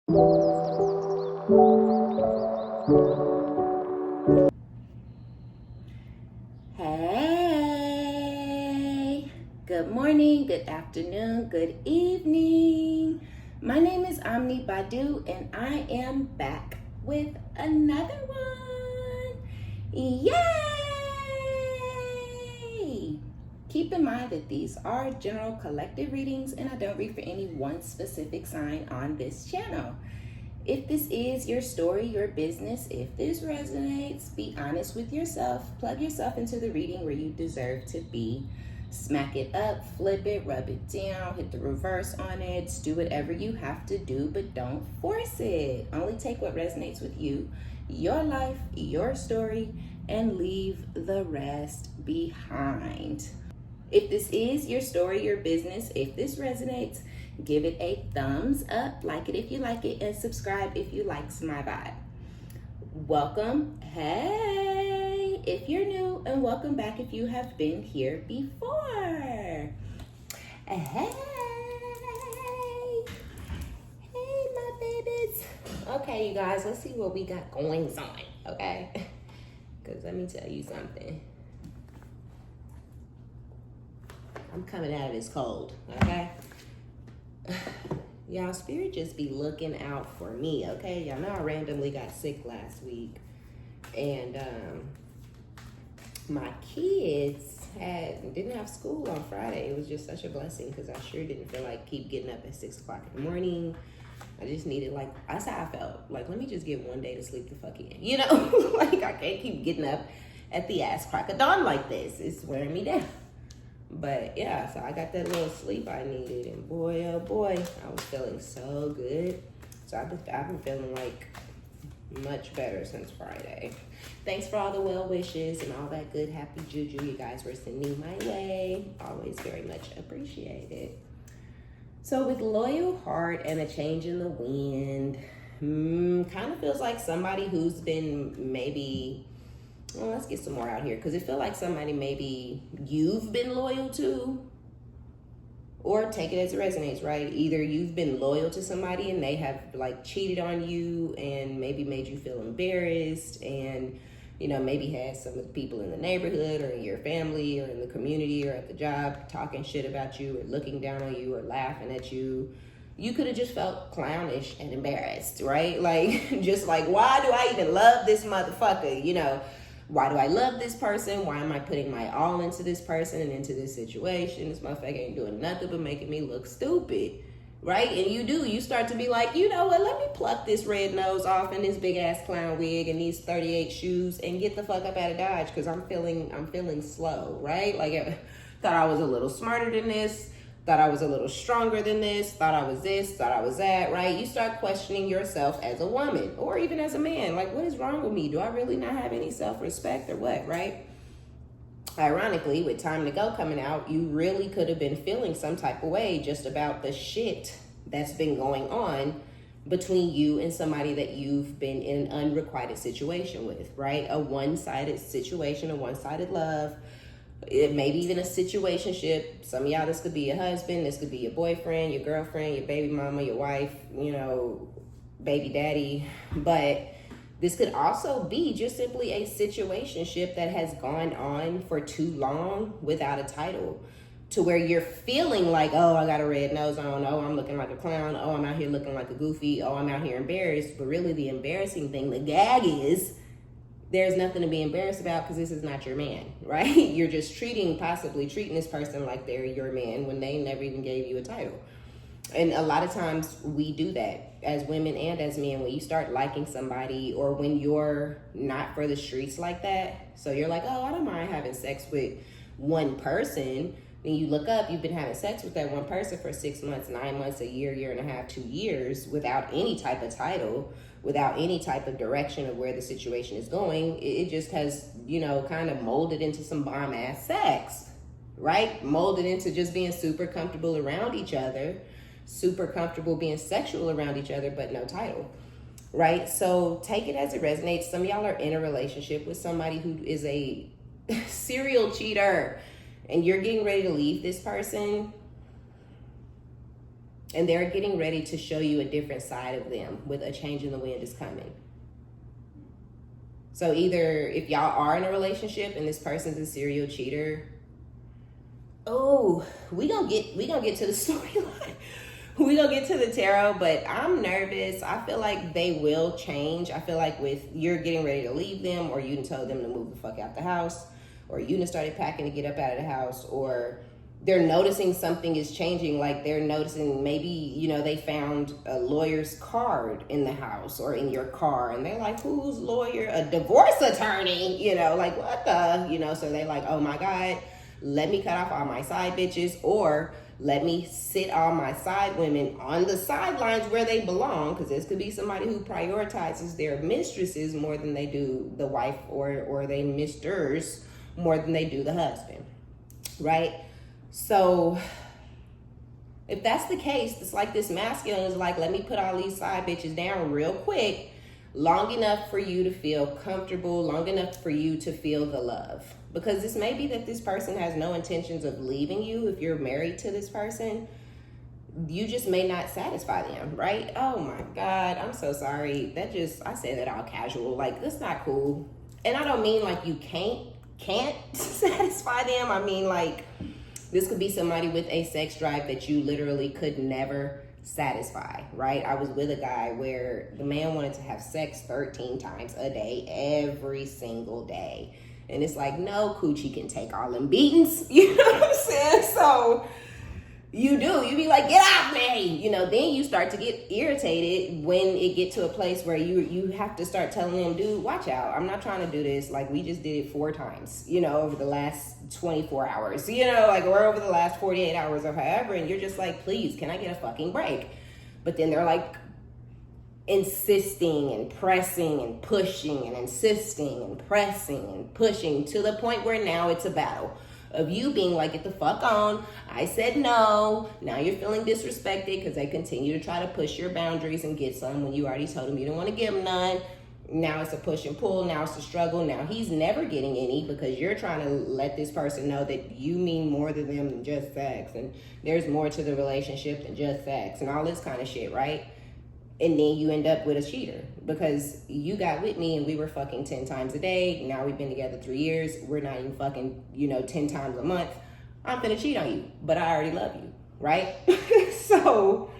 Hey, good morning, good afternoon, good evening. My name is OmniBadu and I am back with another one. Yay! Keep in mind that these are general collective readings and I don't read for any one specific sign on this channel. If this is your story, your business, if this resonates, be honest with yourself. Plug yourself into the reading where you deserve to be. Smack it up, flip it, rub it down, hit the reverse on it. Do whatever you have to do, but don't force it. Only take what resonates with you, your life, your story, and leave the rest behind. If this is your story, your business, if this resonates, give it a thumbs up, like it if you like it, and subscribe if you likes my vibe. Welcome, hey, if you're new, and welcome back if you have been here before. Hey, my babies. Okay, you guys, let's see what we got going on, okay? Because let me tell you something. I'm coming out of this cold, okay? Y'all, spirit just be looking out for me, okay? Y'all know I randomly got sick last week. And my kids didn't have school on Friday. It was just such a blessing because I sure didn't feel like keep getting up at 6 o'clock in the morning. I just needed, like, that's how I felt. Like, let me just get one day to sleep the fuck in. You know? Like, I can't keep getting up at the ass crack of dawn like this. It's wearing me down. But yeah, so I got that little sleep I needed, and boy, oh boy, I was feeling so good. So I've been feeling like much better since Friday. Thanks for all the well wishes and all that good, happy juju you guys were sending my way. Always very much appreciated. So with loyal heart and a change in the wind, kind of feels like somebody who's been maybe... Well, let's get some more out here because it feels like somebody maybe you've been loyal to, or take it as it resonates, right? Either you've been loyal to somebody and they have like cheated on you and maybe made you feel embarrassed, and you know, maybe had some of the people in the neighborhood or in your family or in the community or at the job talking shit about you or looking down on you or laughing at you. You could have just felt clownish and embarrassed, right? Like, just like, why do I even love this motherfucker, you know? Why do I love this person? Why am I putting my all into this person and into this situation? This motherfucker ain't doing nothing but making me look stupid, right? And you start to be like, you know what? Let me pluck this red nose off and this big ass clown wig and these 38 shoes and get the fuck up out of Dodge because I'm feeling slow, right? Like, I thought I was a little smarter than this. Thought I was a little stronger than this, thought I was this, thought I was that, right? You start questioning yourself as a woman or even as a man. Like, what is wrong with me? Do I really not have any self-respect or what, right? Ironically, with Time to Go coming out, you really could have been feeling some type of way just about the shit that's been going on between you and somebody that you've been in an unrequited situation with, right? A one-sided situation, a one-sided love. It maybe even a situationship. Some of y'all, this could be your husband, this could be your boyfriend, your girlfriend, your baby mama, your wife, you know, baby daddy. But this could also be just simply a situationship that has gone on for too long without a title, to where you're feeling like, oh, I got a red nose on, oh, I'm looking like a clown, oh, I'm out here looking like a goofy, oh, I'm out here embarrassed. But really the embarrassing thing, the gag is, there's nothing to be embarrassed about because this is not your man, right? You're just possibly treating this person like they're your man when they never even gave you a title. And a lot of times we do that as women and as men. When you start liking somebody, or when you're not for the streets like that, so you're like, oh, I don't mind having sex with one person. Then you look up, you've been having sex with that one person for 6 months, 9 months, a year, year and a half, 2 years, without any type of title, without any type of direction of where the situation is going. It just has, you know, kind of molded into some bomb ass sex, right? Molded into just being super comfortable around each other, super comfortable being sexual around each other, but no title, right? So take it as it resonates. Some of y'all are in a relationship with somebody who is a serial cheater, and you're getting ready to leave this person. And they're getting ready to show you a different side of them with a change in the wind is coming. So either if y'all are in a relationship and this person's a serial cheater, we gonna get to the storyline. We gonna get to the tarot, but I'm nervous. I feel like they will change. I feel like with you're getting ready to leave them, or you done told them to move the fuck out the house, or you done started packing to get up out of the house, or they're noticing something is changing. Like they're noticing maybe, you know, they found a lawyer's card in the house or in your car, and they're like, who's lawyer? A divorce attorney, you know, like what the, you know, so they're like, oh my God, let me cut off all my side bitches, or let me sit all my side women on the sidelines where they belong, because this could be somebody who prioritizes their mistresses more than they do the wife, or they misters more than they do the husband, right? So if that's the case, it's like this masculine is like, let me put all these side bitches down real quick, long enough for you to feel comfortable, long enough for you to feel the love. Because this may be that this person has no intentions of leaving you. If you're married to this person, you just may not satisfy them, right? Oh my God, I'm so sorry. I say that all casual, like that's not cool. And I don't mean like you can't satisfy them. I mean like, this could be somebody with a sex drive that you literally could never satisfy, right? I was with a guy where the man wanted to have sex 13 times a day, every single day. And it's like, no, coochie can take all them beatings. You know what I'm saying? So you be like, get off me. You know, then you start to get irritated when it get to a place where you have to start telling them, dude, watch out. I'm not trying to do this. Like we just did it 4 times, you know, over the last 24 hours, you know, like or over the last 48 hours or however. And you're just like, please, can I get a fucking break? But then they're like insisting and pressing and pushing and insisting and pressing and pushing to the point where now it's a battle of you being like, get the fuck on. I said no. Now you're feeling disrespected because they continue to try to push your boundaries and get some when you already told them you don't want to give them none. Now it's a push and pull. Now it's a struggle. Now he's never getting any because you're trying to let this person know that you mean more to them than just sex. And there's more to the relationship than just sex and all this kind of shit, right? And then you end up with a cheater because you got with me and we were fucking 10 times a day. Now we've been together 3 years. We're not even fucking, 10 times a month. I'm gonna cheat on you, but I already love you, right? So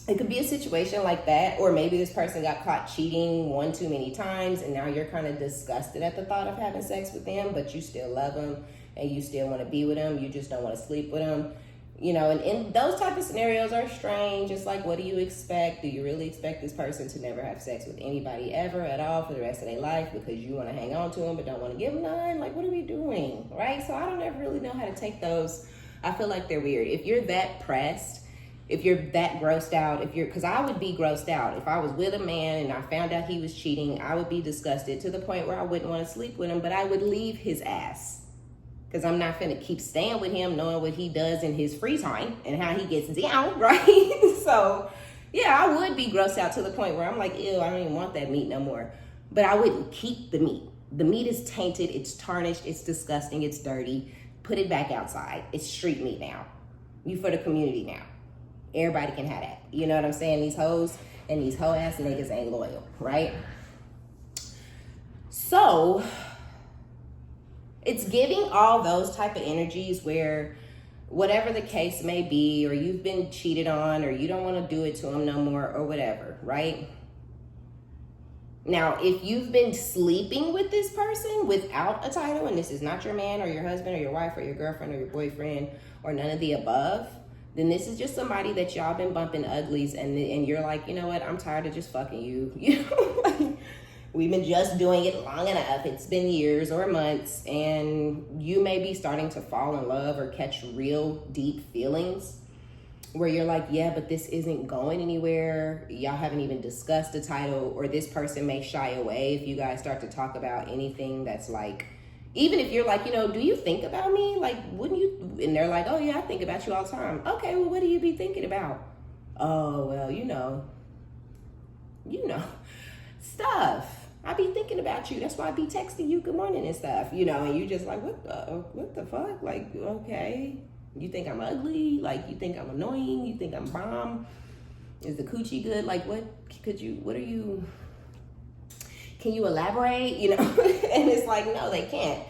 it could be a situation like that, or maybe this person got caught cheating one too many times and now you're kind of disgusted at the thought of having sex with them, but you still love them and you still want to be with them. You just don't want to sleep with them. And those type of scenarios are strange. It's like, what do you expect? Do you really expect this person to never have sex with anybody ever at all for the rest of their life because you want to hang on to them but don't want to give them none? Like, what are we doing, right? So I don't ever really know how to take those. I feel like they're weird. If you're that pressed, if you're that grossed out, because I would be grossed out. If I was with a man and I found out he was cheating, I would be disgusted to the point where I wouldn't want to sleep with him, but I would leave his ass. Because I'm not finna keep staying with him knowing what he does in his free time and how he gets down, right? So, yeah, I would be grossed out to the point where I'm like, ew, I don't even want that meat no more. But I wouldn't keep the meat. The meat is tainted, it's tarnished, it's disgusting, it's dirty. Put it back outside. It's street meat now. You for the community now. Everybody can have that. You know what I'm saying? These hoes and these hoe ass niggas ain't loyal, right? So it's giving all those type of energies where whatever the case may be, or you've been cheated on, or you don't want to do it to them no more, or whatever, right? Now, if you've been sleeping with this person without a title, and this is not your man or your husband or your wife or your girlfriend or your boyfriend or none of the above, then this is just somebody that y'all been bumping uglies, and you're like, you know what, I'm tired of just fucking you. You know, like, we've been just doing it long enough. It's been years or months, and you may be starting to fall in love or catch real deep feelings where you're like, yeah, but this isn't going anywhere. Y'all haven't even discussed a title, or this person may shy away if you guys start to talk about anything that's like, even if you're like, do you think about me? Like, wouldn't you? And they're like, oh yeah, I think about you all the time. Okay, well, what do you be thinking about? Oh, well, stuff. I be thinking about you. That's why I be texting you good morning and stuff, and you just like, what the fuck? Like, okay. You think I'm ugly? Like, you think I'm annoying? You think I'm bomb? Is the coochie good? Like, can you elaborate? You know? And it's like, no, they can't.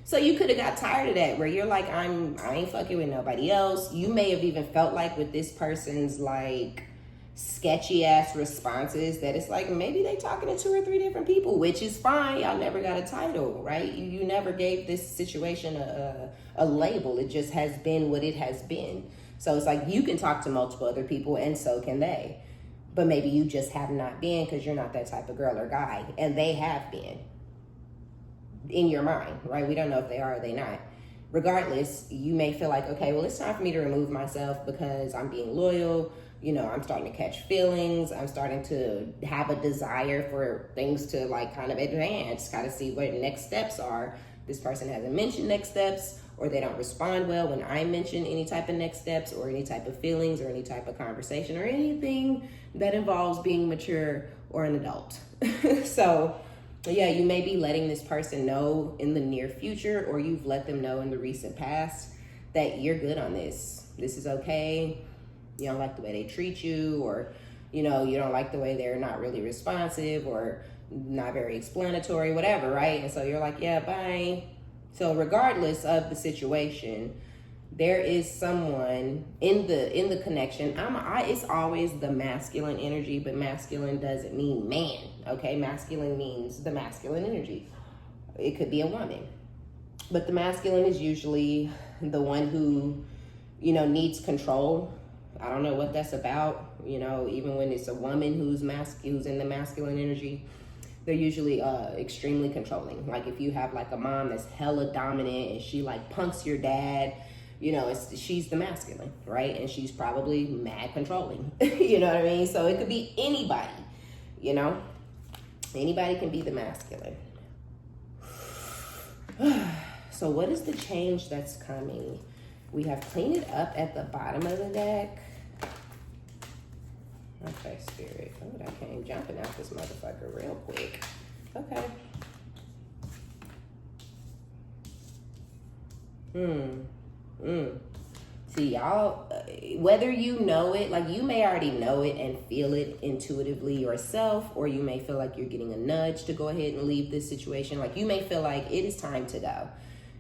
So you could have got tired of that, where you're like, I ain't fucking with nobody else. You may have even felt like with this person's like sketchy ass responses that it's like maybe they talking to 2 or 3 different people, which is fine. Y'all never got a title, right? You never gave this situation a label. It just has been what it has been. So it's like you can talk to multiple other people, and so can they. But maybe you just have not been, because you're not that type of girl or guy, and they have been in your mind, right? We don't know if they are or they not. Regardless, you may feel like, okay, well, it's time for me to remove myself because I'm being loyal. You know, I'm starting to catch feelings. I'm starting to have a desire for things to like kind of advance, kind of see what next steps are. This person hasn't mentioned next steps, or they don't respond well when I mention any type of next steps or any type of feelings or any type of conversation or anything that involves being mature or an adult. So yeah, you may be letting this person know in the near future, or you've let them know in the recent past that you're good on this. This is okay. You don't like the way they treat you, or, you know, you don't like the way they're not really responsive or not very explanatory, whatever, right? And so you're like, yeah, bye. So regardless of the situation, there is someone in the connection. It's always the masculine energy, but masculine doesn't mean man, okay? Masculine means the masculine energy. It could be a woman, but the masculine is usually the one who, you know, needs control. I don't know what that's about. You know, even when it's a woman who's in the masculine energy, they're usually extremely controlling. Like if you have like a mom that's hella dominant and she like punks your dad, you know, she's the masculine, right? And she's probably mad controlling. You know what I mean? So it could be anybody, you know? Anybody can be the masculine. So what is the change that's coming? We have cleaned it up at the bottom of the deck. Okay, Spirit. Oh, that came jumping out this motherfucker real quick. Okay. See, y'all, whether you know it, like you may already know it and feel it intuitively yourself, or you may feel like you're getting a nudge to go ahead and leave this situation. Like you may feel like it is time to go.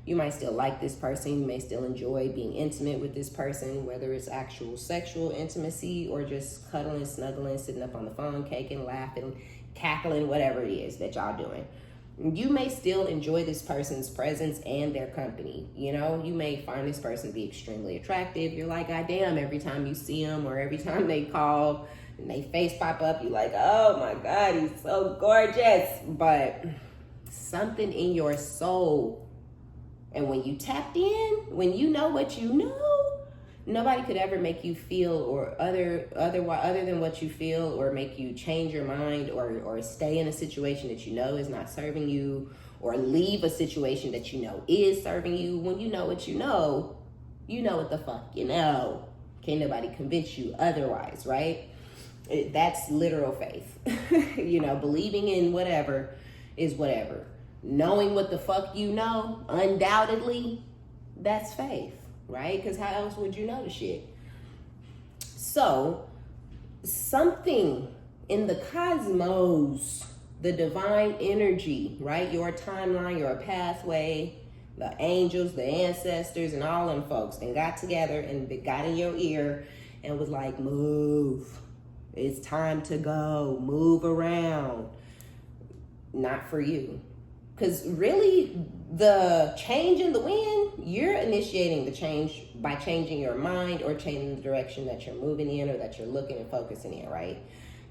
You might still like this person. You may still enjoy being intimate with this person, whether it's actual sexual intimacy or just cuddling, snuggling, sitting up on the phone, caking, laughing, cackling, whatever it is that y'all doing. You may still enjoy this person's presence and their company. You know, you may find this person to be extremely attractive. You're like, God damn, every time you see them or every time they call and they face pop up, you're like, oh my God, he's so gorgeous. But something in your soul, and when you tapped in, when you know what you know, nobody could ever make you feel or other than what you feel, or make you change your mind, or stay in a situation that you know is not serving you, or leave a situation that you know is serving you. When you know what you know what the fuck you know. Can't nobody convince you otherwise, right? That's literal faith. You know, believing in whatever is whatever. Knowing what the fuck you know, undoubtedly, that's faith, right? Because how else would you know the shit? So, something in the cosmos, the divine energy, right? Your timeline, your pathway, the angels, the ancestors, and all them folks, and got together and they got in your ear and was like, move. It's time to go. Move around. Not for you. Because really, the change in the wind, you're initiating the change by changing your mind or changing the direction that you're moving in or that you're looking and focusing in, right?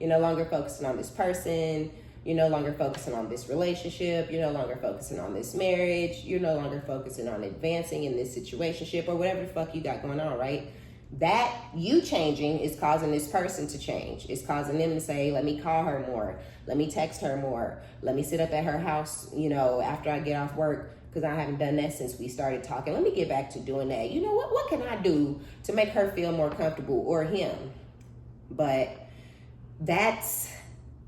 You're no longer focusing on this person. You're no longer focusing on this relationship. You're no longer focusing on this marriage. You're no longer focusing on advancing in this situationship or whatever the fuck you got going on, right? That you changing is causing this person to change. It's causing them to say, let me call her more. Let me text her more. Let me sit up at her house, you know, after I get off work, because I haven't done that since we started talking. Let me get back to doing that. You know, what can I do to make her feel more comfortable, or him? But that's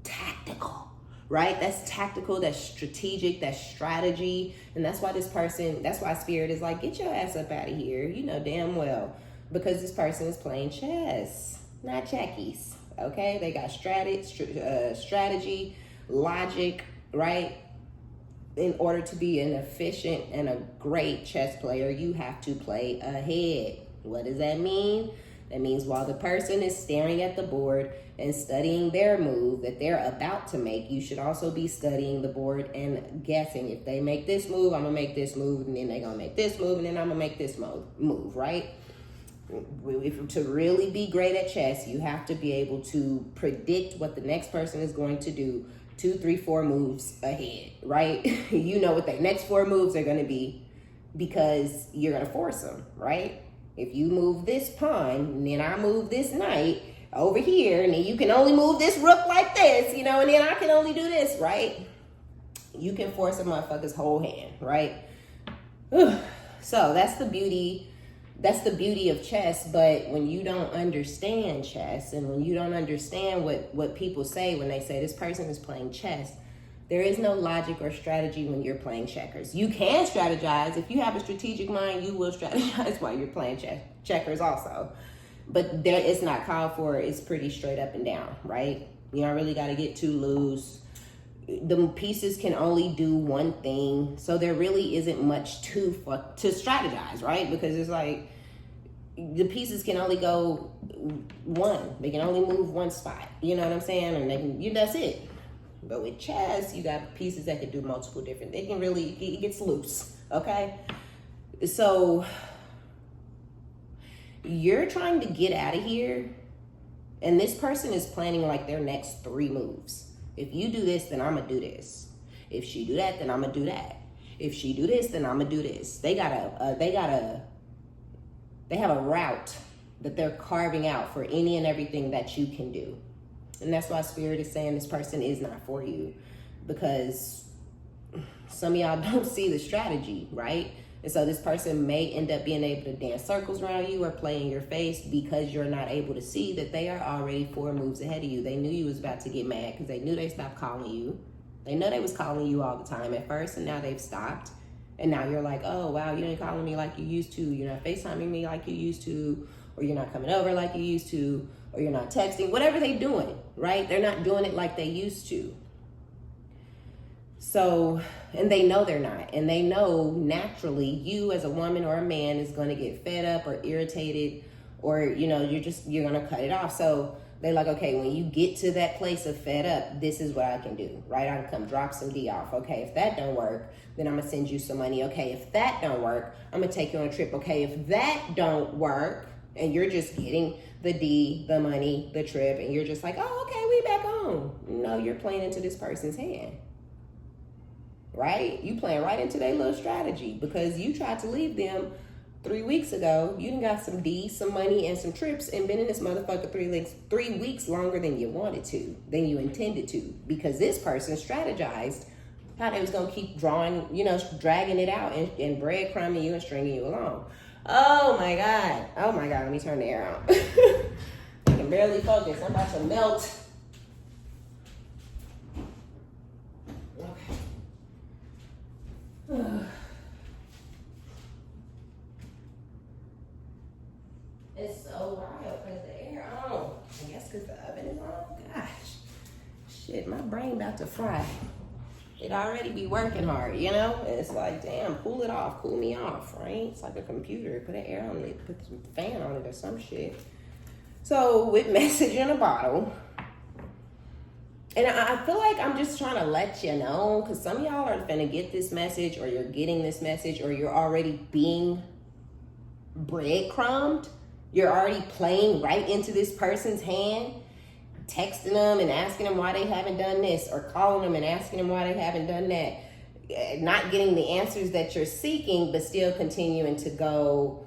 tactical, right? That's tactical, that's strategic, that's strategy. And that's why Spirit is like, get your ass up out of here. You know damn well. Because this person is playing chess, not checkies, okay? They got strategy, logic, right? In order to be an efficient and a great chess player, you have to play ahead. What does that mean? That means while the person is staring at the board and studying their move that they're about to make, you should also be studying the board and guessing, if they make this move, I'm gonna make this move, and then they're gonna make this move, and then I'm gonna make this move, right? To really be great at chess, you have to be able to predict what the next person is going to do 2, 3, 4 moves ahead, right? You know what their next 4 moves are going to be because you're going to force them, right? If you move this pawn, and then I move this knight over here, and then you can only move this rook like this, you know, and then I can only do this, right? You can force a motherfucker's whole hand, right? So that's the beauty. That's the beauty of chess. But when you don't understand chess, and when you don't understand what people say when they say this person is playing chess, there is no logic or strategy when you're playing checkers. You can strategize. If you have a strategic mind, you will strategize while you're playing checkers also. But it's not called for. It's pretty straight up and down, right? You don't really got to get too loose. The pieces can only do one thing, so there really isn't much to strategize, right? Because it's like the pieces can only go one. They can only move one spot. You know what I'm saying? And that's it. But with chess, you got pieces that can do multiple different. They can really, it gets loose. Okay, so you're trying to get out of here, and this person is planning like their next 3 moves. If you do this, then I'm gonna do this. If she do that, then I'm gonna do that. If she do this, then I'm gonna do this. They have a route that they're carving out for any and everything that you can do. And that's why Spirit is saying this person is not for you, because some of y'all don't see the strategy, right? And so this person may end up being able to dance circles around you or play in your face because you're not able to see that they are already 4 moves ahead of you. They knew you was about to get mad because they knew they stopped calling you. They know they was calling you all the time at first, and now they've stopped. And now you're like, oh, wow, you ain't calling me like you used to. You're not FaceTiming me like you used to, or you're not coming over like you used to, or you're not texting, whatever they're doing, right? They're not doing it like they used to. So, and they know they're not. And they know naturally you as a woman or a man is going to get fed up or irritated, or, you know, you're going to cut it off. So they're like, okay, when you get to that place of fed up, this is what I can do, right? I can come drop some D off. Okay, if that don't work, then I'm going to send you some money. Okay, if that don't work, I'm going to take you on a trip. Okay, if that don't work, and you're just getting the D, the money, the trip, and you're just like, oh, okay, we back on. No, you're playing into this person's hand. Right? You playing right into their little strategy because you tried to leave them 3 weeks ago. You done got some D, some money, and some trips, and been in this motherfucker 3 weeks longer than you wanted to, than you intended to, because this person strategized how they was going to keep drawing, you know, dragging it out and breadcrumbing you and stringing you along. Oh my God. Oh my God. Let me turn the air on. I can barely focus. I'm about to melt. It's so wild because the air on. I guess because the oven is on. Gosh, shit, my brain about to fry. It already be working hard, you know? It's like, damn, cool it off, cool me off, right? It's like a computer. Put an air on it, put some fan on it or some shit. So with message in a bottle. And I feel like I'm just trying to let you know, because some of y'all are finna get this message, or you're getting this message, or you're already being breadcrumbed. You're already playing right into this person's hand, texting them and asking them why they haven't done this, or calling them and asking them why they haven't done that. Not getting the answers that you're seeking, but still continuing to go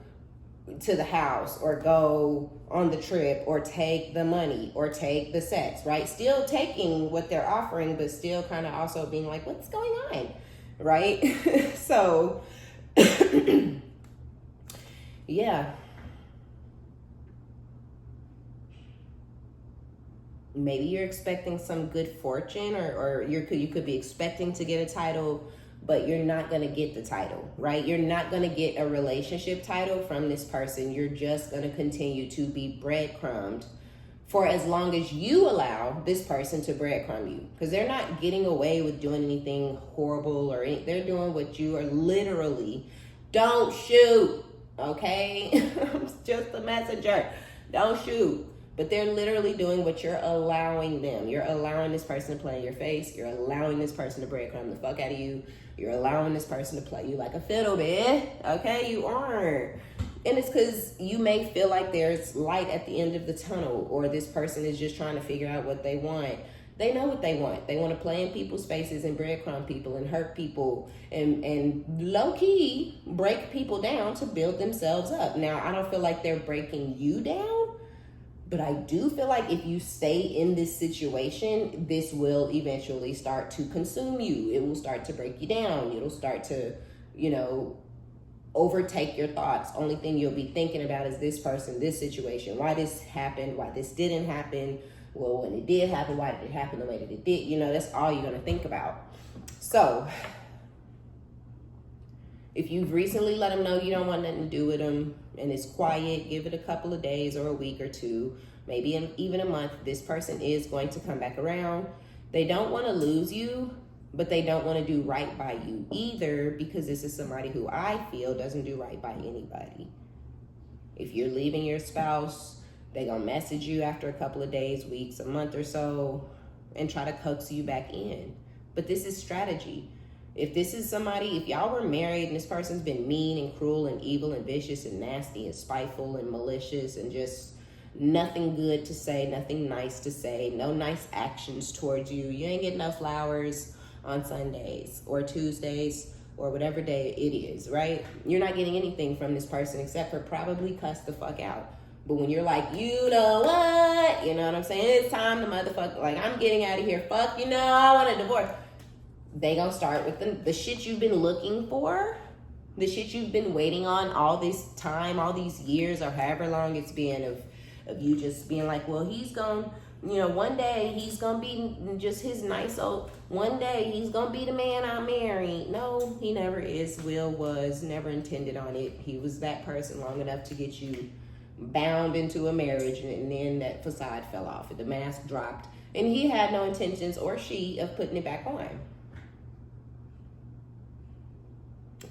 to the house or go on the trip or take the money or take the sex, right? Still taking what they're offering, but still kind of also being like, what's going on, right? So, yeah. maybe you're expecting some good fortune, or you could be expecting to get a title, but you're not going to get the title, right? You're not going to get a relationship title from this person. You're just going to continue to be breadcrumbed for as long as you allow this person to breadcrumb you, because they're not getting away with doing anything horrible they're doing what you are literally. Don't shoot, okay? I'm just a messenger. Don't shoot. But they're literally doing what you're allowing them. You're allowing this person to play in your face. You're allowing this person to breadcrumb the fuck out of you. You're allowing this person to play you like a fiddle, man. Okay, you aren't. And it's because you may feel like there's light at the end of the tunnel, or this person is just trying to figure out what they want. They know what they want. They want to play in people's faces and breadcrumb people and hurt people and low-key break people down to build themselves up. Now, I don't feel like they're breaking you down, but I do feel like if you stay in this situation, this will eventually start to consume you. It will start to break you down. It'll start to, overtake your thoughts. Only thing you'll be thinking about is this person, this situation, why this happened, why this didn't happen. Well, when it did happen, why did it happen the way that it did? That's all you're going to think about. So if you've recently let them know you don't want nothing to do with them and it's quiet, give it a couple of days or a week or two, maybe even a month. This person is going to come back around. They don't want to lose you, but they don't want to do right by you either, because this is somebody who I feel doesn't do right by anybody. If you're leaving your spouse, they're going to message you after a couple of days, weeks, a month or so, and try to coax you back in. But this is strategy. If this is somebody, if y'all were married and this person's been mean and cruel and evil and vicious and nasty and spiteful and malicious and just nothing good to say, nothing nice to say, no nice actions towards you, you ain't getting no flowers on Sundays or Tuesdays or whatever day it is, right? You're not getting anything from this person except for probably cuss the fuck out. But when you're like, you know what? You know what I'm saying? It's time to motherfucker, like, I'm getting out of here. Fuck, I want a divorce. They gonna start with the shit you've been looking for, the shit you've been waiting on all this time, all these years, or however long it's been of you just being like, well, he's gonna, one day he's gonna be just his nice old, one day he's gonna be the man I marry. No, he never is, was, never intended on it. He was that person long enough to get you bound into a marriage, and then that facade fell off, the mask dropped, and he had no intentions, or she, of putting it back on.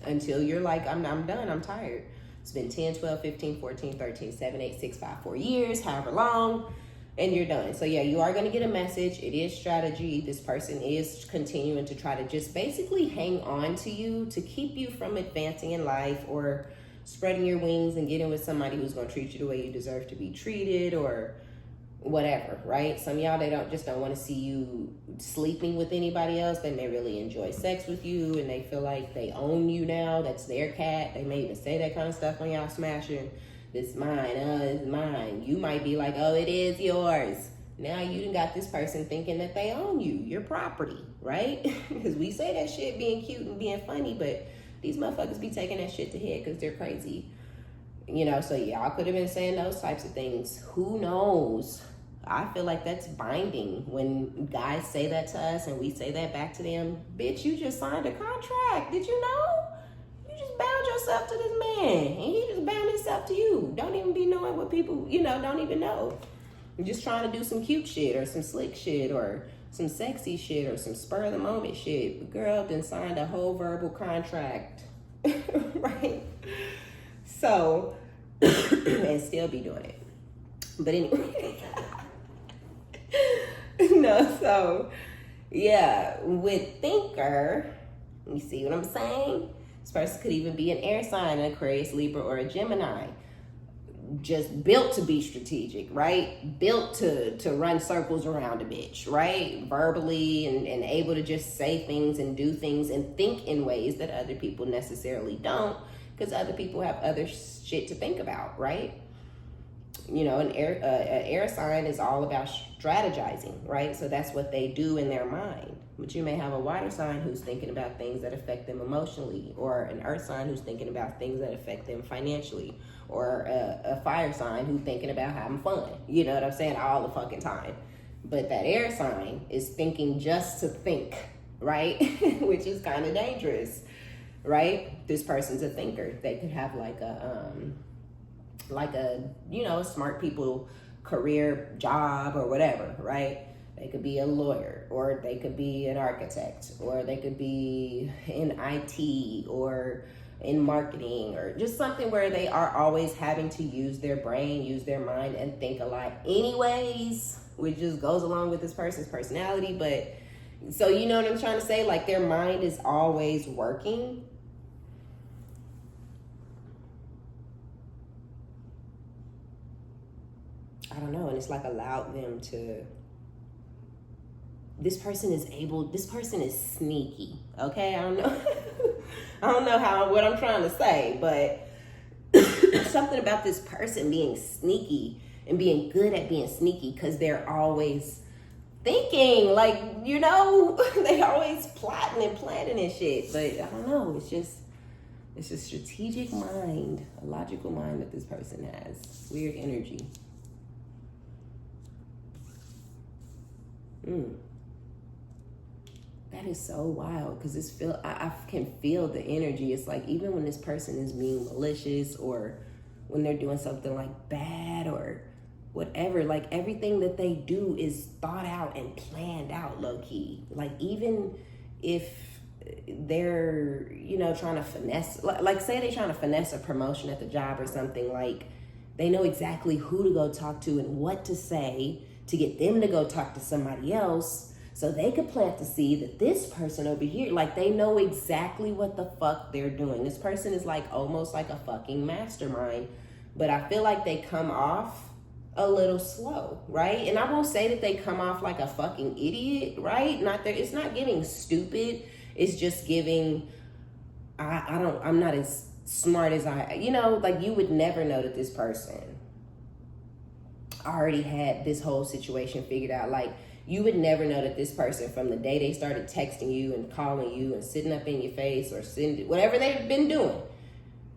Until you're like, I'm done, I'm tired. It's been 10, 12, 15, 14, 13, 7, 8, 6, 5, 4 years, however long, and you're done. So yeah, you are going to get a message. It is strategy. This person is continuing to try to just basically hang on to you to keep you from advancing in life or spreading your wings and getting with somebody who's going to treat you the way you deserve to be treated, or whatever, right? Some of y'all, they don't want to see you sleeping with anybody else. They may really enjoy sex with you, and they feel like they own you now. That's their cat. They may even say that kind of stuff when y'all smashing. This is mine, it's mine. You might be like, oh, it is yours. Now you done got this person thinking that they own you, your property, right? Because we say that shit being cute and being funny, but these motherfuckers be taking that shit to head because they're crazy. So y'all could have been saying those types of things. Who knows? I feel like that's binding when guys say that to us and we say that back to them. Bitch, you just signed a contract. Did you know? You just bound yourself to this man, and he just bound himself to you. Don't even be knowing what people, don't even know. You're just trying to do some cute shit or some slick shit or some sexy shit or some spur of the moment shit. The girl done signed a whole verbal contract, right? So, and still be doing it. But anyway, so yeah, with thinker, you see what I'm saying? This person could even be an air sign, an Aquarius, Libra, or a Gemini. Just built to be strategic, right? Built to run circles around a bitch, right? Verbally and able to just say things and do things and think in ways that other people necessarily don't, because other people have other shit to think about, right? An air sign is all about strategizing, right? So that's what they do in their mind. But you may have a water sign who's thinking about things that affect them emotionally, or an earth sign who's thinking about things that affect them financially, or a fire sign who's thinking about having fun. You know what I'm saying? All the fucking time. But that air sign is thinking just to think, right? Which is kind of dangerous, right? This person's a thinker. They could have like a you know, smart people career job or whatever, right? They could be a lawyer, or they could be an architect, or they could be in IT or in marketing, or just something where they are always having to use their brain, use their mind, and think a lot anyways, which just goes along with this person's personality. But so you know what I'm trying to say? Like, their mind is always working. I don't know, and it's like allowed them to, this person is sneaky, okay? I don't know. I don't know what I'm trying to say, but something about this person being sneaky and being good at being sneaky, because they're always thinking, like, you know, they always plotting and planning and shit. But I don't know, it's a strategic mind, a logical mind that this person has. Weird energy. That is so wild, because I can feel the energy. It's like, even when this person is being malicious, or when they're doing something like bad or whatever, like, everything that they do is thought out and planned out, low key. Like, even if they're, you know, trying to finesse, like say they're trying to finesse a promotion at the job or something, like, they know exactly who to go talk to and what to say to get them to go talk to somebody else, so they could plant the seed that this person over here, like, they know exactly what the fuck they're doing. This person is like almost like a fucking mastermind, but I feel like they come off a little slow, right? And I won't say that they come off like a fucking idiot, right? It's not giving stupid. It's just giving, I'm not as smart as you know, like, you would never know that this person already had this whole situation figured out. Like, you would never know that this person, from the day they started texting you and calling you and sitting up in your face or whatever they've been doing,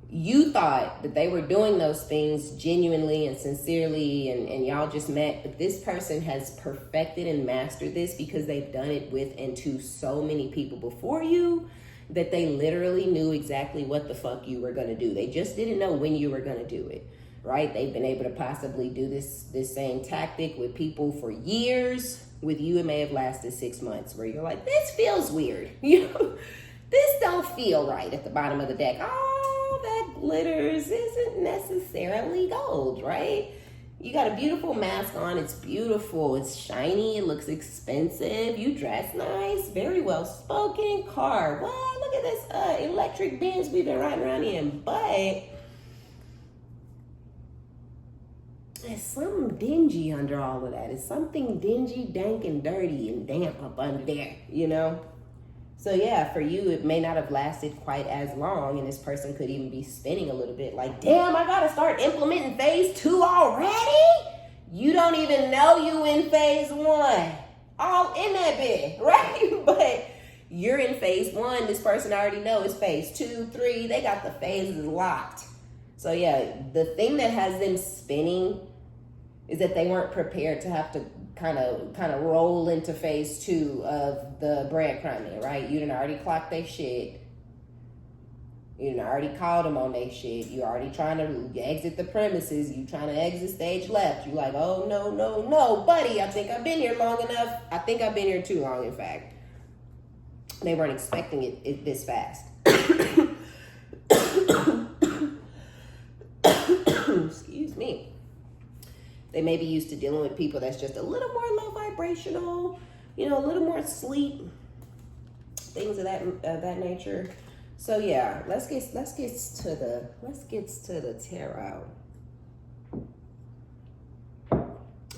you thought that they were doing those things genuinely and sincerely, and y'all just met. But this person has perfected and mastered this, because they've done it with and to so many people before you, that they literally knew exactly what the fuck you were going to do. They just didn't know when you were going to do it, right? They've been able to possibly do this same tactic with people for years. With you, it may have lasted 6 months, where you're like, this feels weird. You know, this don't feel right at the bottom of the deck. Oh, that glitters isn't necessarily gold, right? You got a beautiful mask on. It's beautiful. It's shiny. It looks expensive. You dress nice. Very well spoken. Car. What? Look at this electric Benz we've been riding around in. But there's something dingy under all of that. It's something dingy, dank, and dirty and damp up under there, you know? So yeah, for you, it may not have lasted quite as long, and this person could even be spinning a little bit like, damn, I gotta start implementing phase 2 already? You don't even know you in phase 1. All in that bit, right? But you're in phase 1. This person already knows phase 2, 3. They got the phases locked. So yeah, the thing that has them spinning is that they weren't prepared to have to kind of roll into phase 2 of the breadcrumbing, right? You done already clocked their shit. You done already called them on their shit. You already trying to exit the premises. You trying to exit stage left. You like, oh, no, buddy, I think I've been here long enough. I think I've been here too long, in fact. They weren't expecting it this fast. Excuse me. They may be used to dealing with people that's just a little more low vibrational, you know, a little more sleep, things of that nature. So yeah, let's get to the tarot.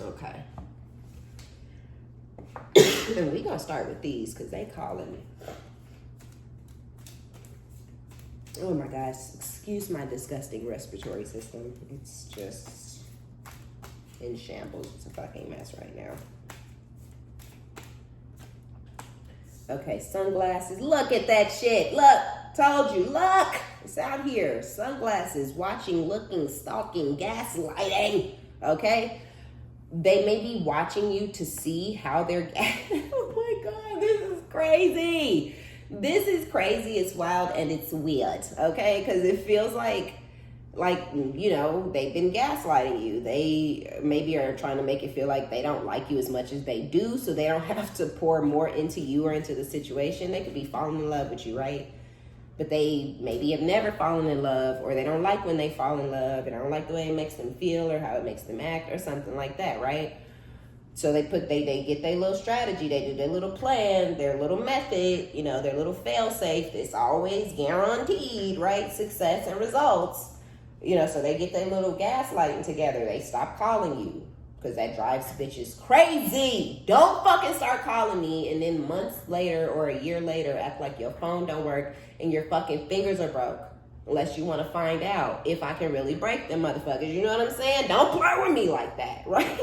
Okay. And we gonna start with these because they calling me. Oh my gosh, excuse my disgusting respiratory system. It's just in shambles. It's a fucking mess right now. Okay, sunglasses. Look at that shit. Look, told you. Look, it's out here. Sunglasses, watching, looking, stalking, gaslighting. Okay? they may be watching you to see how they're, oh my God, this is crazy. This is crazy, it's wild, and it's weird, okay? Because it feels like, you know, they've been gaslighting you. They maybe are trying to make it feel like they don't like you as much as they do, so they don't have to pour more into you or into the situation. They could be falling in love with you, right? But they maybe have never fallen in love, or they don't like when they fall in love, and I don't like the way it makes them feel or how it makes them act or something like that, right? So they get their little strategy, they do their little plan, their little method, you know, their little fail-safe. It's always guaranteed, right? Success and results. You know, so they get their little gaslighting together. They stop calling you because that drives bitches crazy. Don't fucking start calling me and then months later or a year later act like your phone don't work and your fucking fingers are broke. Unless you want to find out if I can really break them motherfuckers. You know what I'm saying? Don't play with me like that, right?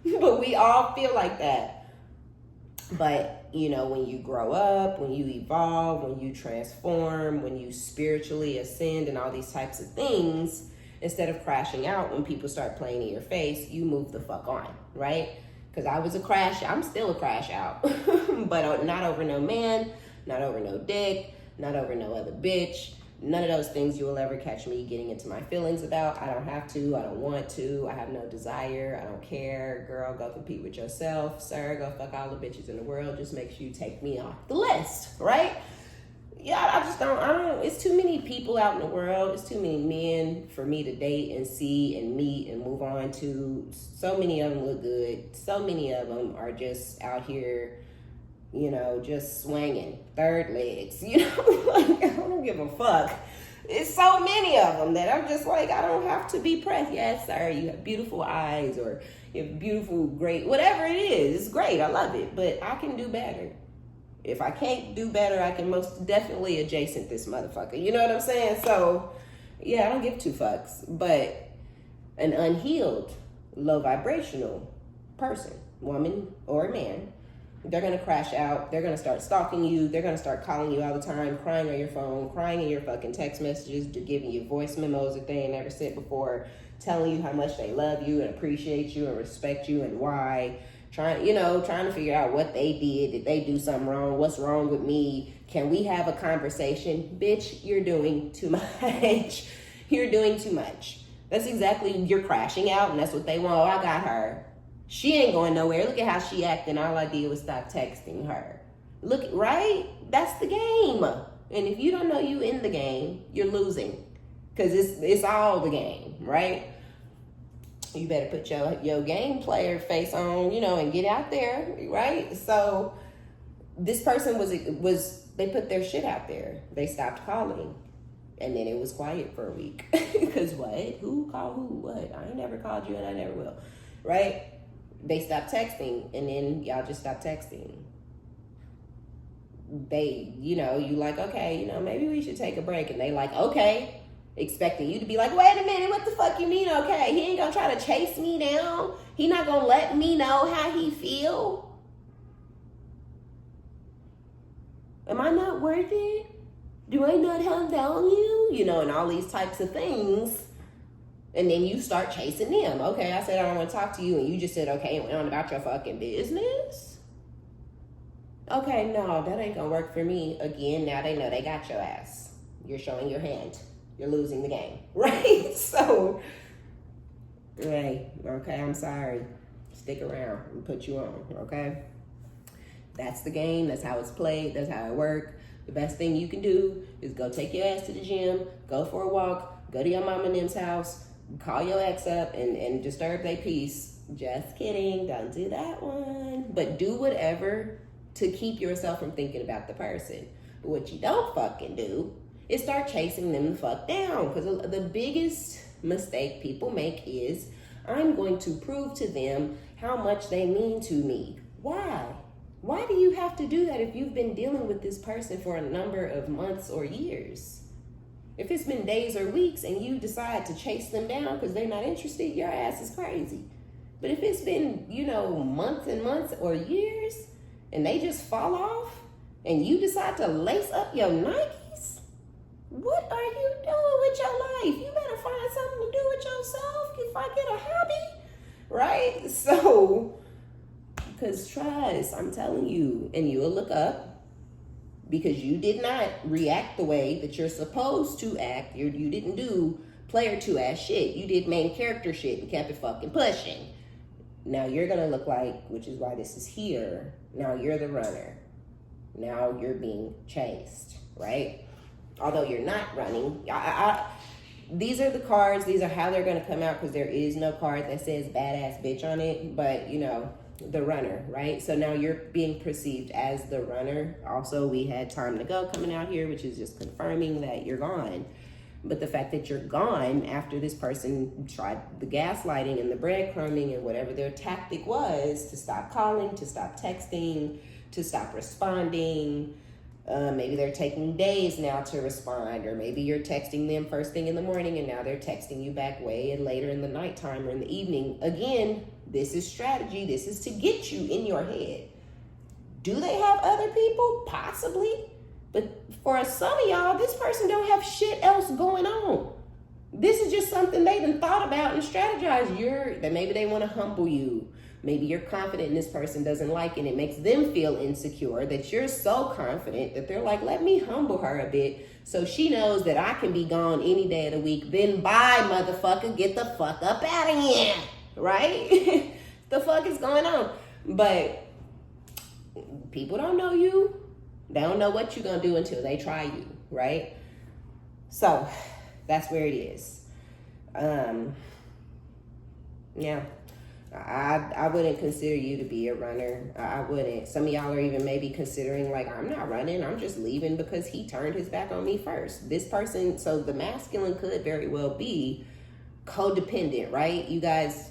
But we all feel like that. But, you know, when you grow up, when you evolve, when you transform, when you spiritually ascend and all these types of things, instead of crashing out when people start playing in your face, you move the fuck on, right? Because I'm still a crash out. But not over no man, not over no dick, not over no other bitch. None of those things you will ever catch me getting into my feelings about. I don't have to. I don't want to. I have no desire. I don't care. Girl, go compete with yourself. Sir, go fuck all the bitches in the world. Just make sure you take me off the list, right? Yeah, I don't, it's too many people out in the world. It's too many men for me to date and see and meet and move on to. So many of them look good. So many of them are just out here, you know, just swinging third legs, you know, like, I don't give a fuck. It's so many of them that I'm just like, I don't have to be pressed. Yes, sir, you have beautiful eyes, or you have beautiful, great, whatever it is, it's great, I love it, but I can do better. If I can't do better, I can most definitely adjacent this motherfucker, you know what I'm saying? So, yeah, I don't give two fucks, but an unhealed, low vibrational person, woman or man, they're going to crash out. They're going to start stalking you. They're going to start calling you all the time, crying on your phone, crying in your fucking text messages, giving you voice memos that they ain't never said before, telling you how much they love you and appreciate you and respect you and why, trying to figure out what they did they do something wrong? What's wrong with me? Can we have a conversation? Bitch, you're doing too much. You're doing too much. That's exactly, you're crashing out, and that's what they want. Oh, I got her. She ain't going nowhere. Look at how she acting. All I did was stop texting her. Look, right? That's the game. And if you don't know you in the game, you're losing. Because it's all the game, right? You better put your game player face on, you know, and get out there, right? So this person they put their shit out there. They stopped calling. And then it was quiet for a week. Because what? Who called who? What? I ain't never called you and I never will. Right? They stopped texting, and then y'all just stopped texting. They, you know, you like, okay, you know, maybe we should take a break. And they like, okay, expecting you to be like, wait a minute, what the fuck you mean, okay? He ain't gonna try to chase me down. He not gonna let me know how he feel. Am I not worth it? Do I not have value? You know, and all these types of things. And then you start chasing them. Okay, I said I don't want to talk to you, and you just said, okay, and went on about your fucking business? Okay, no, that ain't gonna work for me. Again, now they know they got your ass. You're showing your hand. You're losing the game, right? So, hey, okay, I'm sorry. Stick around and put you on, okay? That's the game. That's how it's played. That's how it works. The best thing you can do is go take your ass to the gym, go for a walk, go to your mama and them's house, call your ex up and disturb their peace. Just kidding. Don't do that one. But do whatever to keep yourself from thinking about the person. But what you don't fucking do is start chasing them the fuck down. Because the biggest mistake people make is, I'm going to prove to them how much they mean to me. Why? Why do you have to do that if you've been dealing with this person for a number of months or years? If it's been days or weeks and you decide to chase them down because they're not interested, your ass is crazy. But if it's been, you know, months and months or years and they just fall off and you decide to lace up your Nikes, what are you doing with your life? You better find something to do with yourself. If I get a hobby, right? So, because trust, I'm telling you, and you'll look up because you did not react the way that you're supposed to act. You didn't do player 2 ass shit. You did main character shit and kept it fucking pushing. Now you're gonna look like, which is why this is here. Now you're the runner. Now you're being chased, right? Although you're not running. These are the cards. These are how they're gonna come out because there is no card that says badass bitch on it. But you know, the runner, right? So now you're being perceived as the runner. Also, we had time to go coming out here, which is just confirming that you're gone. But the fact that you're gone after this person tried the gaslighting and the breadcrumbing and whatever their tactic was to stop calling, to stop texting, to stop responding. Maybe they're taking days now to respond, or maybe you're texting them first thing in the morning and now they're texting you back way and later in the nighttime or in the evening. Again, this is strategy. This is to get you in your head. Do they have other people? Possibly. But for some of y'all, this person don't have shit else going on. This is just something they done thought about and strategized. That maybe they want to humble you. Maybe you're confident and this person doesn't like it. And it makes them feel insecure that you're so confident that they're like, let me humble her a bit so she knows that I can be gone any day of the week. Then bye, motherfucker. Get the fuck up out of here. Right? The fuck is going on? But people don't know you. They don't know what you're going to do until they try you, right? So that's where it is. Yeah. I wouldn't consider you to be a runner. I wouldn't. Some of y'all are even maybe considering like, I'm not running. I'm just leaving because he turned his back on me first. This person, so the masculine could very well be codependent, right? You guys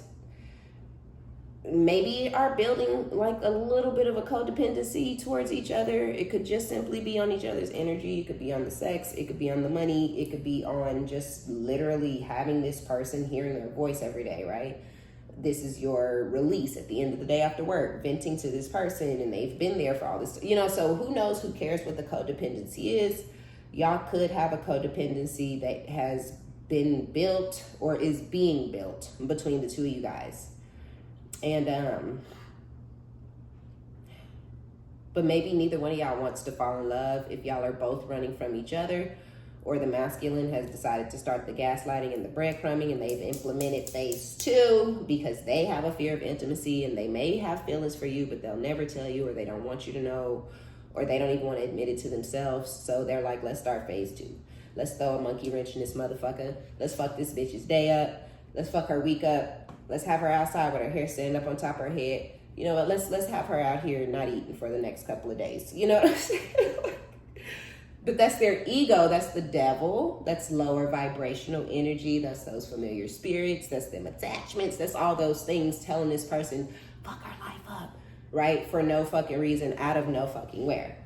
maybe are building like a little bit of a codependency towards each other. It could just simply be on each other's energy. It could be on the sex. It could be on the money. It could be on just literally having this person hearing their voice every day, right? This is your release at the end of the day after work, venting to this person, and they've been there for all this, you know, so who knows, who cares what the codependency is. Y'all could have a codependency that has been built or is being built between the two of you guys. And, but maybe neither one of y'all wants to fall in love if y'all are both running from each other, or the masculine has decided to start the gaslighting and the breadcrumbing and they've implemented phase 2 because they have a fear of intimacy and they may have feelings for you, but they'll never tell you, or they don't want you to know, or they don't even want to admit it to themselves. So they're like, let's start phase 2. Let's throw a monkey wrench in this motherfucker. Let's fuck this bitch's day up. Let's fuck her week up. Let's have her outside with her hair standing up on top of her head. You know what? Let's have her out here not eating for the next couple of days. You know what I'm saying? But that's their ego. That's the devil. That's lower vibrational energy. That's those familiar spirits. That's them attachments. That's all those things telling this person, fuck our life up, right? For no fucking reason, out of no fucking where.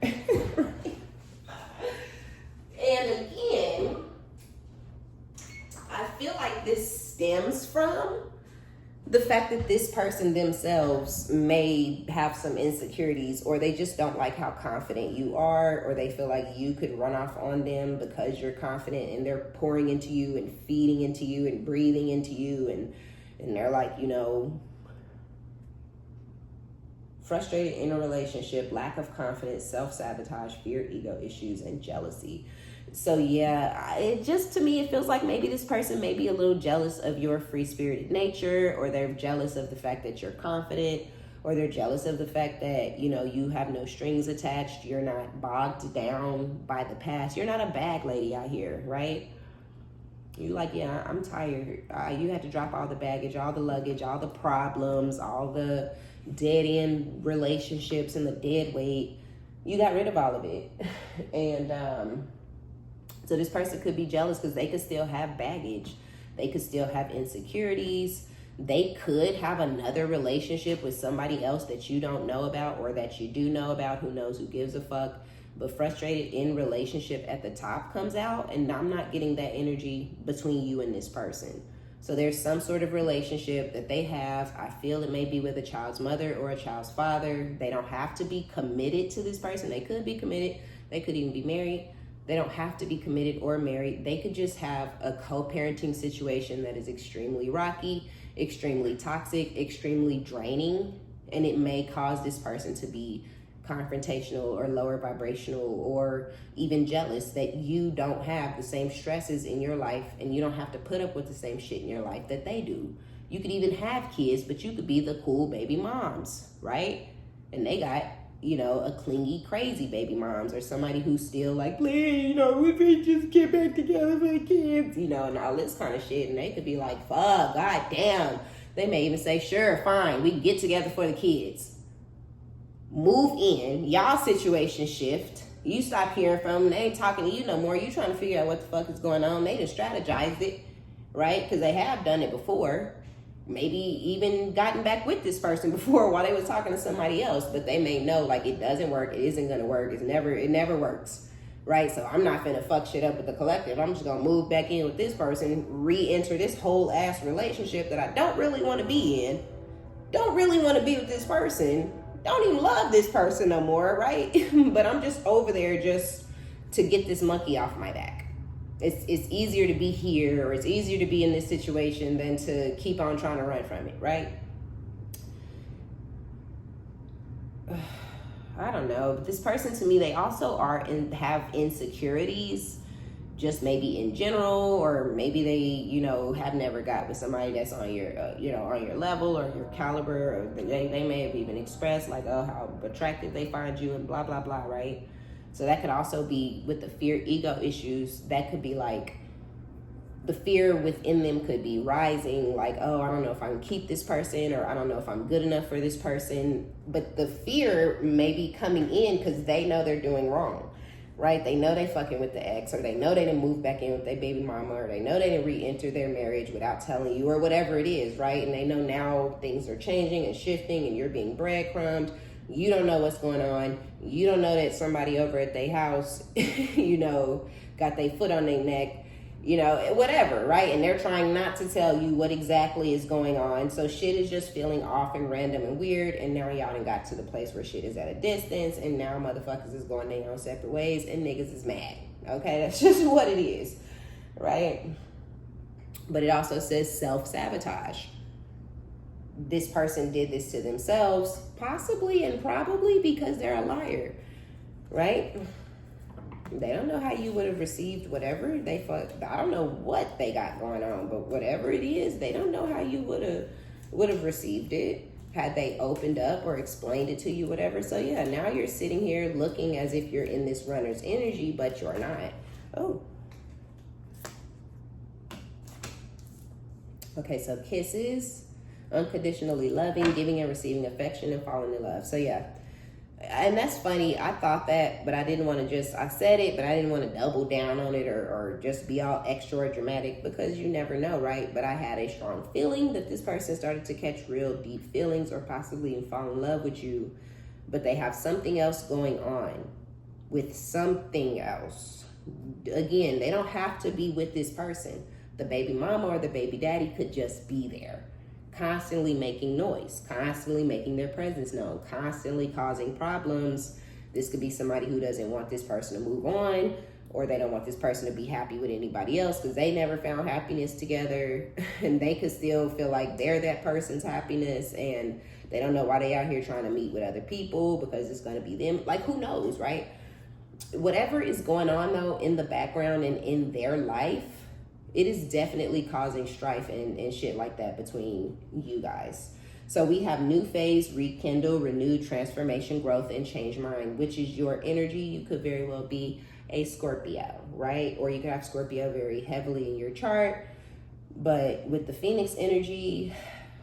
And again, I feel like this stems from the fact that this person themselves may have some insecurities, or they just don't like how confident you are, or they feel like you could run off on them because you're confident and they're pouring into you and feeding into you and breathing into you. And they're like, you know, frustrated in a relationship, lack of confidence, self-sabotage, fear, ego issues, and jealousy. So yeah, it just, to me, it feels like maybe this person may be a little jealous of your free-spirited nature, or they're jealous of the fact that you're confident, or they're jealous of the fact that, you know, you have no strings attached. You're not bogged down by the past. You're not a bag lady out here, right? You're like, yeah, I'm tired. You had to drop all the baggage, all the luggage, all the problems, all the dead-end relationships and the dead weight. You got rid of all of it. And, so this person could be jealous because they could still have baggage. They could still have insecurities. They could have another relationship with somebody else that you don't know about, or that you do know about. Who knows, who gives a fuck. But frustrated in relationship at the top comes out, and I'm not getting that energy between you and this person. So there's some sort of relationship that they have. I feel it may be with a child's mother or a child's father. They don't have to be committed to this person. They could be committed. They could even be married. They don't have to be committed or married. They could just have a co-parenting situation that is extremely rocky, extremely toxic, extremely draining, and it may cause this person to be confrontational or lower vibrational or even jealous that you don't have the same stresses in your life and you don't have to put up with the same shit in your life that they do. You could even have kids, but you could be the cool baby moms, right? And they got, you know, a clingy, crazy baby moms, or somebody who's still like, please, you know, we could just get back together for the kids, you know, and all this kind of shit. And they could be like, fuck, god damn. They may even say, sure, fine, we can get together for the kids. Move in, y'all situation shift. You stop hearing from them, they ain't talking to you no more. You trying to figure out what the fuck is going on. They just strategized it, right? Because they have done it before. Maybe even gotten back with this person before while they was talking to somebody else, but they may know like it doesn't work, it isn't gonna work, it never works, right? So I'm not gonna fuck shit up with the collective. I'm just gonna move back in with this person, re-enter this whole ass relationship that I don't really want to be in, don't really want to be with this person, don't even love this person no more, right? But I'm just over there just to get this monkey off my back. It's easier to be here, or it's easier to be in this situation than to keep on trying to run from it, right? I don't know. But this person, to me, they also have insecurities, just maybe in general, or maybe they, you know, have never got with somebody that's on your, you know, on your level or your caliber, or they may have even expressed like, oh, how attractive they find you and blah, blah, blah, right? So that could also be with the fear, ego issues. That could be like the fear within them could be rising, like, oh, I don't know if I can keep this person, or I don't know if I'm good enough for this person. But the fear may be coming in because they know they're doing wrong, right? They know they fucking with the ex, or they know they didn't move back in with their baby mama, or they know they didn't re-enter their marriage without telling you, or whatever it is, right? And they know now things are changing and shifting and you're being breadcrumbed. You don't know what's going on. You don't know that somebody over at their house, you know, got their foot on their neck, you know, whatever, right? And they're trying not to tell you what exactly is going on. So shit is just feeling off and random and weird. And now y'all done got to the place where shit is at a distance. And now motherfuckers is going their own separate ways and niggas is mad. Okay, that's just what it is, right? But it also says self-sabotage. This person did this to themselves, possibly and probably because they're a liar, right? They don't know how you would have received whatever they thought. I don't know what they got going on, but whatever it is, they don't know how you would have received it had they opened up or explained it to you, whatever. So yeah, now you're sitting here looking as if you're in this runner's energy, but you're not. Oh. Okay, so kisses. Unconditionally loving, giving and receiving affection, and falling in love. So yeah, and that's funny. I thought that, but I didn't want to just, I said it, but I didn't want to double down on it or just be all extra or dramatic, because you never know, right? But I had a strong feeling that this person started to catch real deep feelings or possibly even fall in love with you, but they have something else going on with something else. Again, they don't have to be with this person. The baby mama or the baby daddy could just be there, constantly making noise, constantly making their presence known, constantly causing problems. This could be somebody who doesn't want this person to move on, or they don't want this person to be happy with anybody else because they never found happiness together, and they could still feel like they're that person's happiness, and they don't know why they out here trying to meet with other people because it's going to be them. Like, who knows, right? Whatever is going on though in the background and in their life, it is definitely causing strife and shit like that between you guys. So we have new phase, rekindle, renewed, transformation, growth, and change mind, which is your energy. You could very well be a Scorpio, right? Or you could have Scorpio very heavily in your chart. But with the Phoenix energy,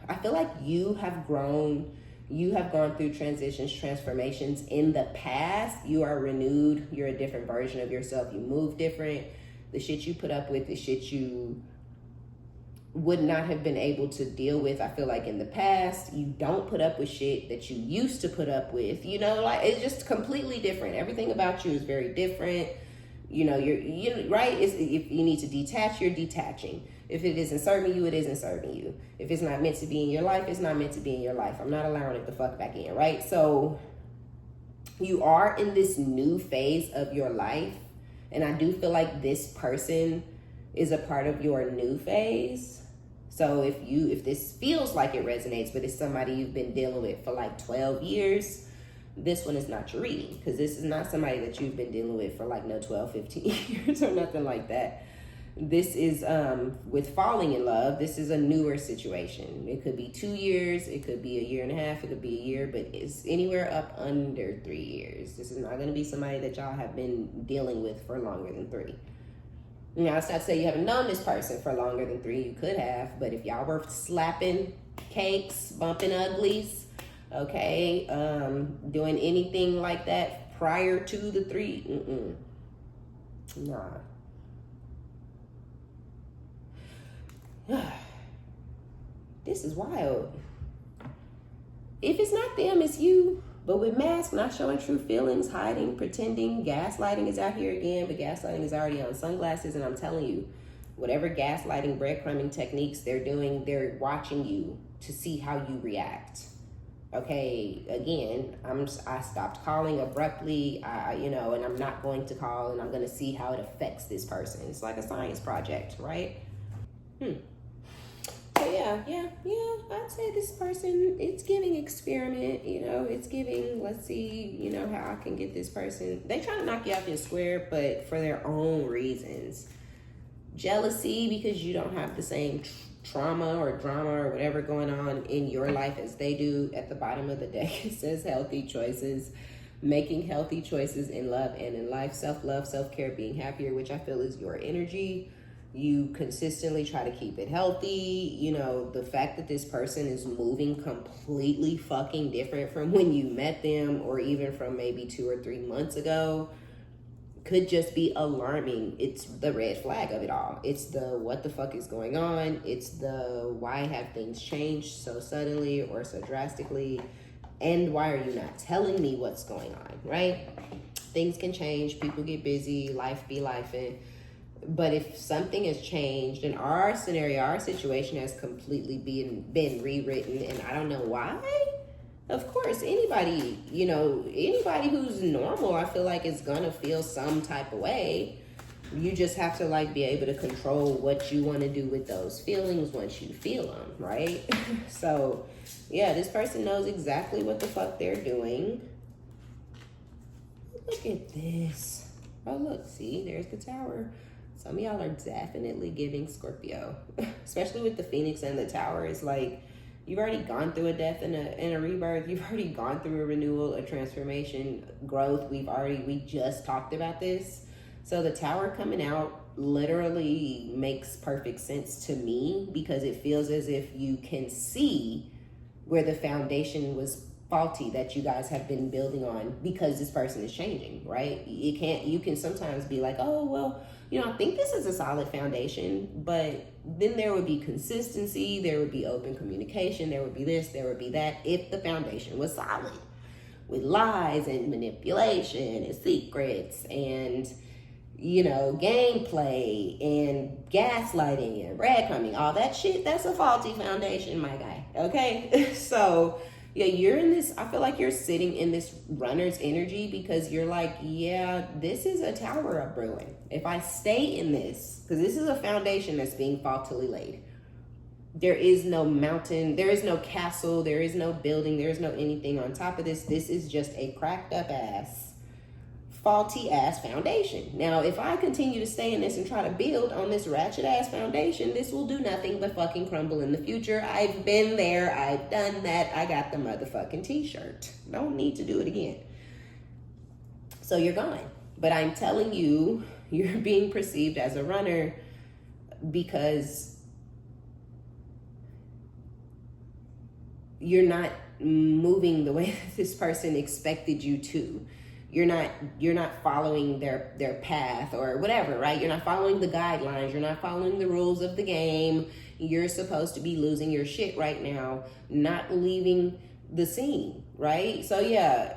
I feel like you have grown. You have gone through transitions, transformations in the past. You are renewed. You're a different version of yourself. You move different. The shit you put up with, the shit you would not have been able to deal with, I feel like in the past. You don't put up with shit that you used to put up with, you know, like it's just completely different. Everything about you is very different. You know, you're right. If you need to detach, you're detaching. If it isn't serving you, it isn't serving you. If it's not meant to be in your life, it's not meant to be in your life. I'm not allowing it to fuck back in, right? So you are in this new phase of your life. And I do feel like this person is a part of your new phase. So if this feels like it resonates, but it's somebody you've been dealing with for like 12 years, this one is not your reading, because this is not somebody that you've been dealing with for like no 12, 15 years or nothing like that. This is with falling in love, this is a newer situation. It could be 2 years, it could be a year and a half, it could be a year, but it's anywhere up under 3 years. This is not going to be somebody that y'all have been dealing with for longer than 3. Now, it's not to say you haven't known this person for longer than 3. You could have, but if y'all were slapping cakes, bumping uglies, okay, doing anything like that prior to the 3, nah. This is wild. If it's not them, it's you. But with masks, not showing true feelings, hiding, pretending, gaslighting is out here again, but gaslighting is already on sunglasses. And I'm telling you, whatever gaslighting, breadcrumbing techniques they're doing, they're watching you to see how you react. Okay, again, I stopped calling abruptly, and I'm not going to call, and I'm going to see how it affects this person. It's like a science project, right? So yeah, I'd say this person, it's giving experiment, it's giving, let's see, how I can get this person. They trying to knock you off your square, but for their own reasons. Jealousy, because you don't have the same trauma or drama or whatever going on in your life as they do. At the bottom of the deck, it says healthy choices, making healthy choices in love and in life, self-love, self-care, being happier, which I feel is your energy. You consistently try to keep it healthy. The fact that this person is moving completely fucking different from when you met them, or even from maybe 2 or 3 months ago, could just be alarming. It's the red flag of it all. It's the what the fuck is going on. It's the why have things changed so suddenly or so drastically, and why are you not telling me what's going on, right? Things can change, people get busy, life be lifing. But if something has changed, and our scenario, our situation has completely been rewritten, and I don't know why, of course, anybody who's normal, I feel like is gonna feel some type of way. You just have to be able to control what you want to do with those feelings once you feel them, right? So yeah, this person knows exactly what the fuck they're doing. Look at this. Oh, look, see, there's the Tower. Some of y'all are definitely giving Scorpio, especially with the Phoenix and the Tower. It's like you've already gone through a death and a rebirth. You've already gone through a renewal, a transformation, growth. We just talked about this. So the Tower coming out literally makes perfect sense to me, because it feels as if you can see where the foundation was faulty that you guys have been building on, because this person is changing, right? You can sometimes be like, oh, well, I think this is a solid foundation, but then there would be consistency, there would be open communication, there would be this, there would be that, if the foundation was solid, with lies and manipulation and secrets and, gameplay and gaslighting and breadcrumbing, all that shit, that's a faulty foundation, my guy, okay? So yeah, you're in this, I feel like you're sitting in this runner's energy, because you're like, yeah, this is a tower of brewing. If I stay in this, because this is a foundation that's being faultily laid. There is no mountain, there is no castle, there is no building, there is no anything on top of this. This is just a cracked up ass, faulty ass foundation. Now, if I continue to stay in this and try to build on this ratchet ass foundation, this will do nothing but fucking crumble in the future. I've been there, I've done that, I got the motherfucking t-shirt. Don't need to do it again. So you're gone. But I'm telling you, you're being perceived as a runner because you're not moving the way that this person expected you to. You're not following their path or whatever, right? You're not following the guidelines. You're not following the rules of the game. You're supposed to be losing your shit right now, not leaving the scene, right? So yeah,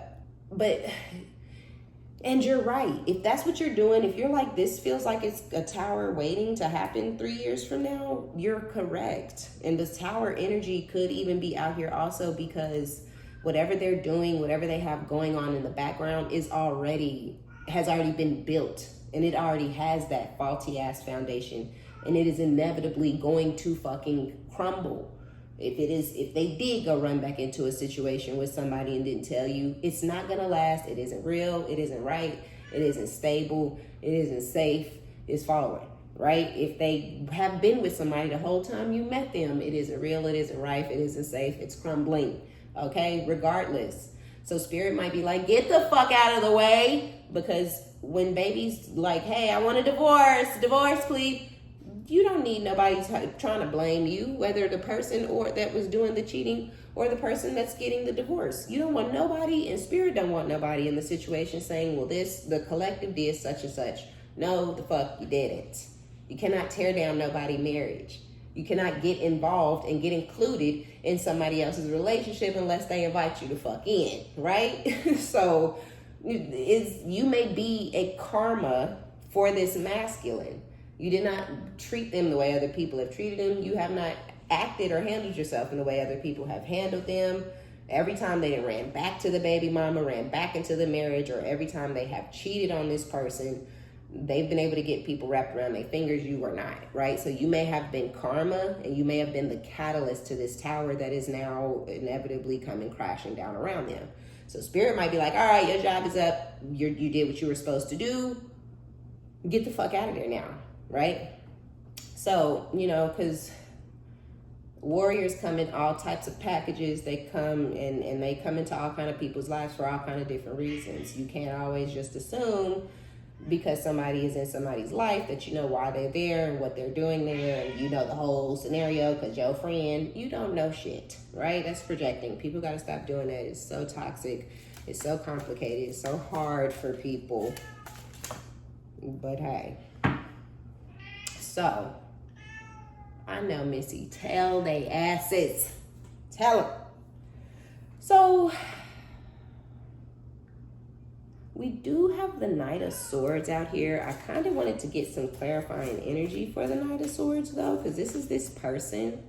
and you're right. If that's what you're doing, if you're like, this feels like it's a tower waiting to happen 3 years from now, you're correct. And the tower energy could even be out here also, because whatever they're doing, whatever they have going on in the background has already been built, and it already has that faulty ass foundation and it is inevitably going to fucking crumble. If they did go run back into a situation with somebody and didn't tell you, it's not gonna last. It isn't real. It isn't right. It isn't stable. It isn't safe. It's following, right? If they have been with somebody the whole time you met them, it isn't real. It isn't right. It isn't safe. It's crumbling, okay? Regardless. So spirit might be like, get the fuck out of the way, because when baby's like, hey, I want a divorce please, you don't need nobody trying to blame you, whether the person or that was doing the cheating or the person that's getting the divorce. You don't want nobody, and spirit don't want nobody in the situation saying, well, the collective did such and such. No, the fuck you didn't. You cannot tear down nobody's marriage. You cannot get involved and get included in somebody else's relationship unless they invite you to fuck in, right? So you may be a karma for this masculine. You did not treat them the way other people have treated them. You have not acted or handled yourself in the way other people have handled them. Every time they ran back to the baby mama, ran back into the marriage, or every time they have cheated on this person, they've been able to get people wrapped around their fingers. You were not, right? So you may have been karma, and you may have been the catalyst to this tower that is now inevitably coming crashing down around them. So spirit might be like, all right, your job is up. You did what you were supposed to do. Get the fuck out of there now, right? So, because warriors come in all types of packages. They come and they come into all kind of people's lives for all kind of different reasons. You can't always just assume because somebody is in somebody's life that you know why they're there and what they're doing there, and you know the whole scenario because your friend. You don't know shit, right? That's projecting. People got to stop doing that. It's so toxic. It's so complicated. It's so hard for people. But hey. So, I know, Missy. Tell they asses. Tell them. So, we do have the Knight of Swords out here. I kind of wanted to get some clarifying energy for the Knight of Swords, though, because this is this person.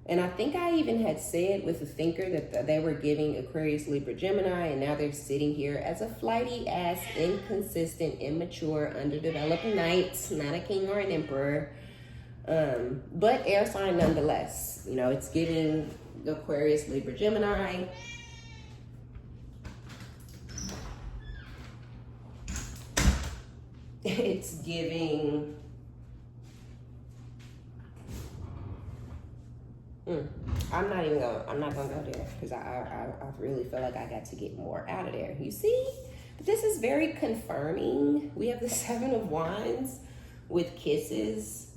And I think I even had said with the thinker that they were giving Aquarius, Libra, Gemini, and now they're sitting here as a flighty-ass, inconsistent, immature, underdeveloped knight, not a king or an emperor, but air sign nonetheless. It's giving Aquarius, Libra, Gemini. It's giving... I'm not gonna go there because I really feel like I got to get more out of there. You see, but this is very confirming. We have the Seven of Wands with kisses.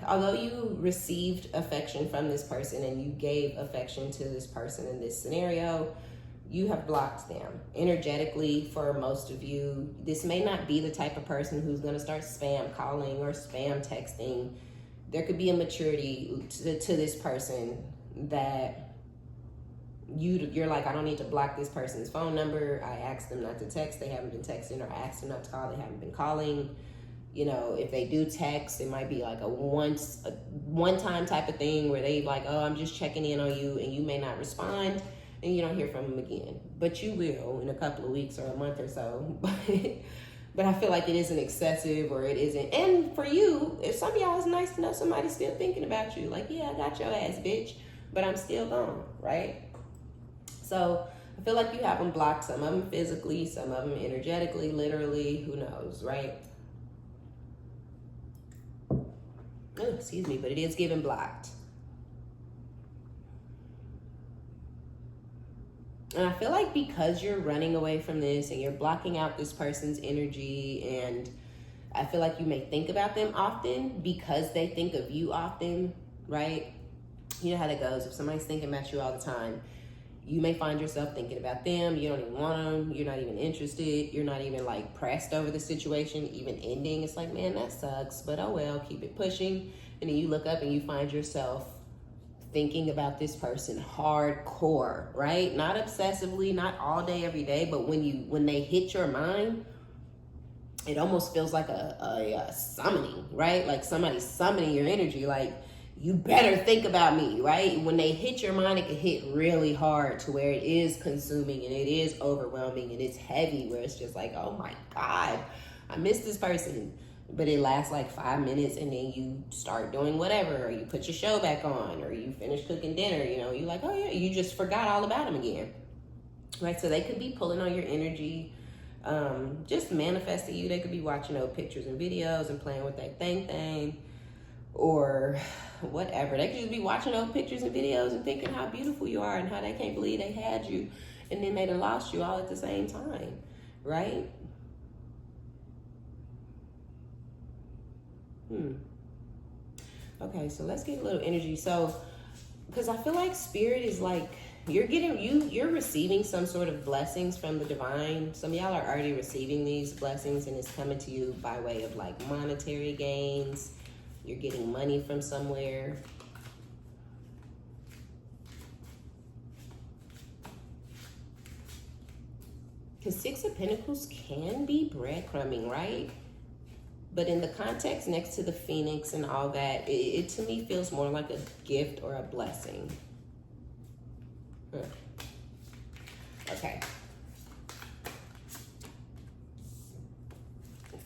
Although you received affection from this person and you gave affection to this person in this scenario, you have blocked them energetically. For most of you, this may not be the type of person who's going to start spam calling or spam texting. There could be a maturity to this person that you're like, I don't need to block this person's phone number. I asked them not to text. They haven't been texting, or I asked them not to call. They haven't been calling. If they do text, it might be like a one-time type of thing where they like, oh, I'm just checking in on you, and you may not respond, and you don't hear from them again. But you will in a couple of weeks or a month or so. But I feel like it isn't excessive, or it isn't. And for you, if some of y'all, it's nice to know somebody's still thinking about you. Like, yeah, I got your ass, bitch, but I'm still gone, right? So I feel like you have them blocked, some of them physically, some of them energetically, literally, who knows, right? Oh, excuse me, but it is given blocked. And I feel like because you're running away from this and you're blocking out this person's energy, and I feel like you may think about them often because they think of you often, right? You know how that goes. If somebody's thinking about you all the time, you may find yourself thinking about them. You don't even want them. You're not even interested. You're not even like pressed over the situation, even ending. It's like, man, that sucks, but oh well, keep it pushing. And then you look up and you find yourself thinking about this person hardcore, right? Not obsessively, not all day, every day, but when they hit your mind, it almost feels like a summoning, right? Like somebody's summoning your energy, like, you better think about me, right? When they hit your mind, it can hit really hard to where it is consuming and it is overwhelming and it's heavy, where it's just like, oh my God, I miss this person. but it lasts like 5 minutes, and then you start doing whatever, or you put your show back on, or you finish cooking dinner, you know, you're like, oh yeah, you just forgot all about them again, right? So they could be pulling on your energy, just manifesting you. They could be watching old pictures and videos and playing with that thing, or whatever. They could just be watching old pictures and videos and thinking how beautiful you are and how they can't believe they had you, and then they done lost you all at the same time, right? Okay, so let's get a little energy. So, because I feel like spirit is like, you're receiving some sort of blessings from the divine. Some of y'all are already receiving these blessings, and it's coming to you by way of like monetary gains. You're getting money from somewhere. Because Six of Pentacles can be breadcrumbing, right? But in the context next to the Phoenix and all that, it to me feels more like a gift or a blessing. Okay.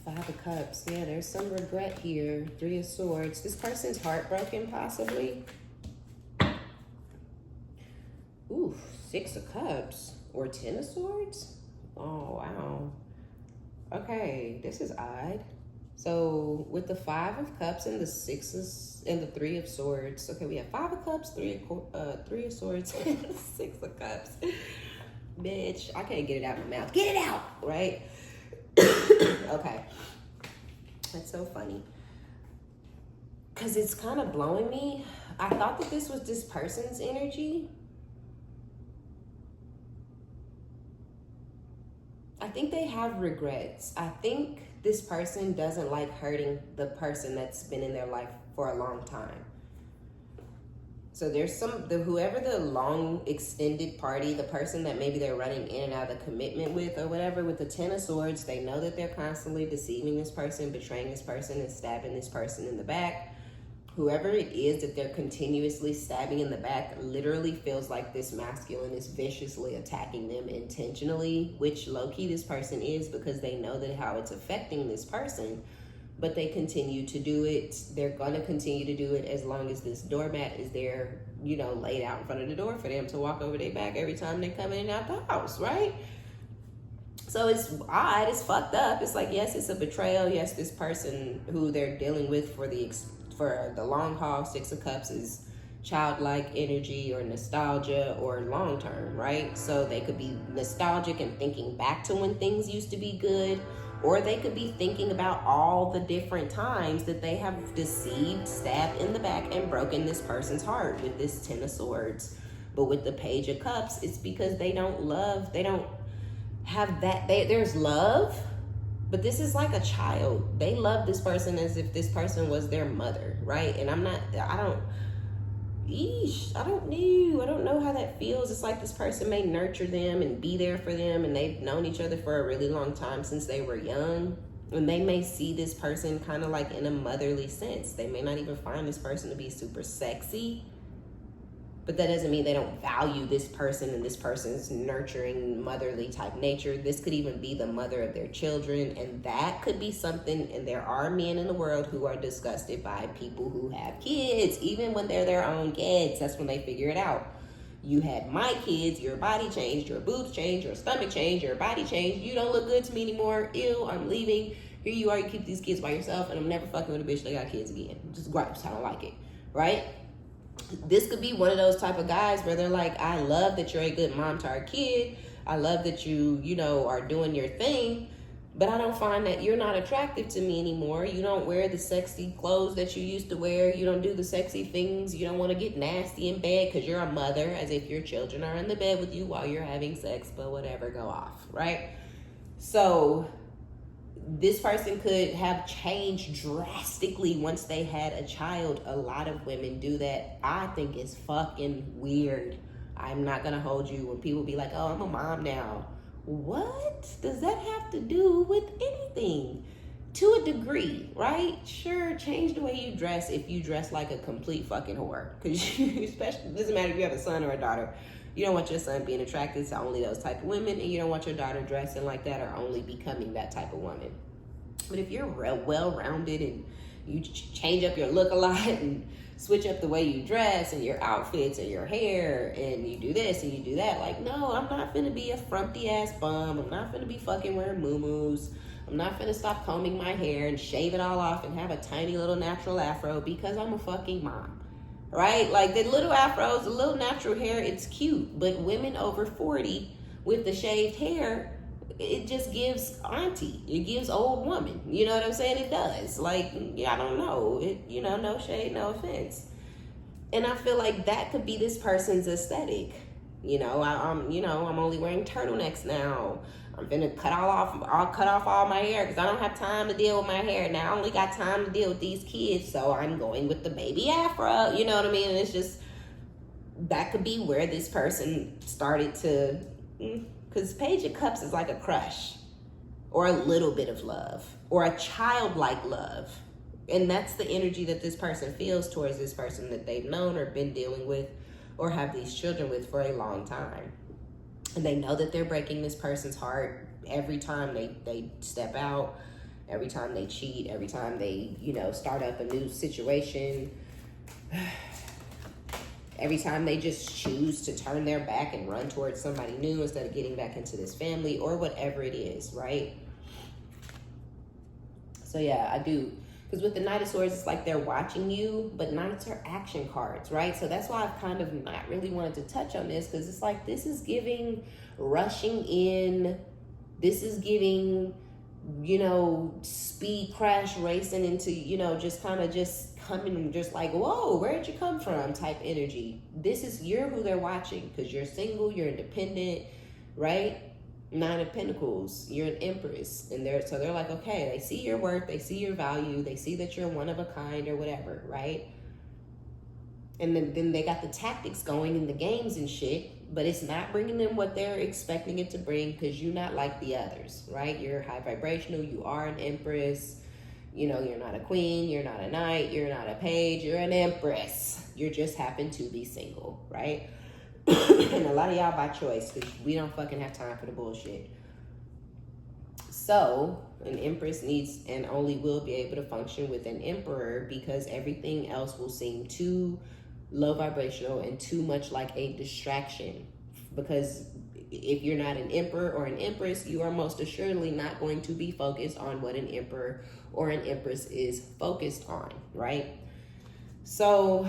Five of Cups. Yeah, there's some regret here. Three of Swords. This person's heartbroken, possibly. Ooh, Six of Cups. Or 10 of Swords? Oh, wow. Okay, this is odd. So with the Five of Cups and the Sixes and the Three of Swords. Okay, we have Five of Cups, Three of Swords, and Six of Cups. Bitch, I can't get it out of my mouth. Get it out, right? Okay. That's so funny. Because it's kind of blowing me. I thought that this was this person's energy. I think they have regrets. I think this person doesn't like hurting the person that's been in their life for a long time. So there's whoever the long extended party, the person that maybe they're running in and out of commitment with or whatever, with the Ten of Swords, they know that they're constantly deceiving this person, betraying this person, and stabbing this person in the back. Whoever it is that they're continuously stabbing in the back literally feels like this masculine is viciously attacking them intentionally, which low-key this person is, because they know that how it's affecting this person, but they continue to do it. They're going to continue to do it as long as this doormat is there, you know, laid out in front of the door for them to walk over their back every time they come in and out the house, right? So it's odd, it's fucked up. It's like, yes, it's a betrayal. Yes, this person who they're dealing with for the long haul, Six of Cups, is childlike energy or nostalgia or long term, right? So they could be nostalgic and thinking back to when things used to be good, or they could be thinking about all the different times that they have deceived, stabbed in the back, and broken this person's heart with this Ten of Swords. But with the Page of Cups, it's because they don't have that. There's love, but this is like a child. They love this person as if this person was their mother, right? And I don't know how that feels. It's like this person may nurture them and be there for them, and they've known each other for a really long time, since they were young. And they may see this person kind of like in a motherly sense. They may not even find this person to be super sexy, but that doesn't mean they don't value this person and this person's nurturing, motherly type nature. This could even be the mother of their children, and that could be something. And there are men in the world who are disgusted by people who have kids, even when they're their own kids. That's when they figure it out. You had my kids, your body changed, your boobs changed, your stomach changed, your body changed. You don't look good to me anymore. Ew, I'm leaving. Here you are, you keep these kids by yourself, and I'm never fucking with a bitch that got kids again. Just gross, I don't like it, right? This could be one of those type of guys where they're like, I love that you're a good mom to our kid. I love that you are doing your thing, but I don't find that you're not attractive to me anymore. You don't wear the sexy clothes that you used to wear. You don't do the sexy things. You don't want to get nasty in bed because you're a mother, as if your children are in the bed with you while you're having sex, but whatever, go off, right? So this person could have changed drastically once they had a child. A lot of women do that. I think it's fucking weird. I'm not gonna hold you when people be like, oh, I'm a mom now. What does that have to do with anything? To a degree, right? Sure, change the way you dress if you dress like a complete fucking whore. Because especially, it doesn't matter if you have a son or a daughter. You don't want your son being attracted to only those type of women, and you don't want your daughter dressing like that or only becoming that type of woman. But if you're well-rounded and you change up your look a lot and switch up the way you dress and your outfits and your hair and you do this and you do that, like, no, I'm not finna be a frumpy ass bum. I'm not finna be fucking wearing muumuus. I'm not finna stop combing my hair and shave it all off and have a tiny little natural afro because I'm a fucking mom, right? Like, the little afros, the little natural hair, it's cute. But women over 40 with the shaved hair, it just gives auntie. It gives old woman. You know what I'm saying? It does. Like, yeah, I don't know. It, you know, no shade, no offense. And I feel like that could be this person's aesthetic. You know, I'm only wearing turtlenecks now. I'm gonna cut off all my hair because I don't have time to deal with my hair now. I only got time to deal with these kids, so I'm going with the baby afro. You know what I mean? And it's just, that could be where this person started to, because Page of Cups is like a crush or a little bit of love or a childlike love. And that's the energy that this person feels towards this person that they've known or been dealing with or have these children with for a long time. And they know that they're breaking this person's heart every time they step out, every time they cheat, every time they, you know, start up a new situation, every time they just choose to turn their back and run towards somebody new instead of getting back into this family or whatever it is, right? So yeah, I do. Because with the Knight of Swords, it's like they're watching you, but Knights are action cards, right? So that's why I've kind of not really wanted to touch on this, because it's like, this is giving rushing in. This is giving, you know, speed crash racing into, you know, just kind of just coming, just like, whoa, where'd you come from type energy. This is, you're who they're watching, because you're single, you're independent, right? Nine of Pentacles, you're an Empress, and so they're like, okay, they see your worth, they see your value, they see that you're one of a kind or whatever, right? And then they got the tactics going in the games and shit, but it's not bringing them what they're expecting it to bring, because you're not like the others, right? You're high vibrational, you are an Empress, you know, you're not a queen, you're not a knight, you're not a page, you're an Empress. You just happen to be single, right? And a lot of y'all by choice, because we don't fucking have time for the bullshit. So an Empress needs and only will be able to function with an Emperor, because everything else will seem too low vibrational and too much like a distraction. Because if you're not an Emperor or an Empress, you are most assuredly not going to be focused on what an Emperor or an Empress is focused on, right? So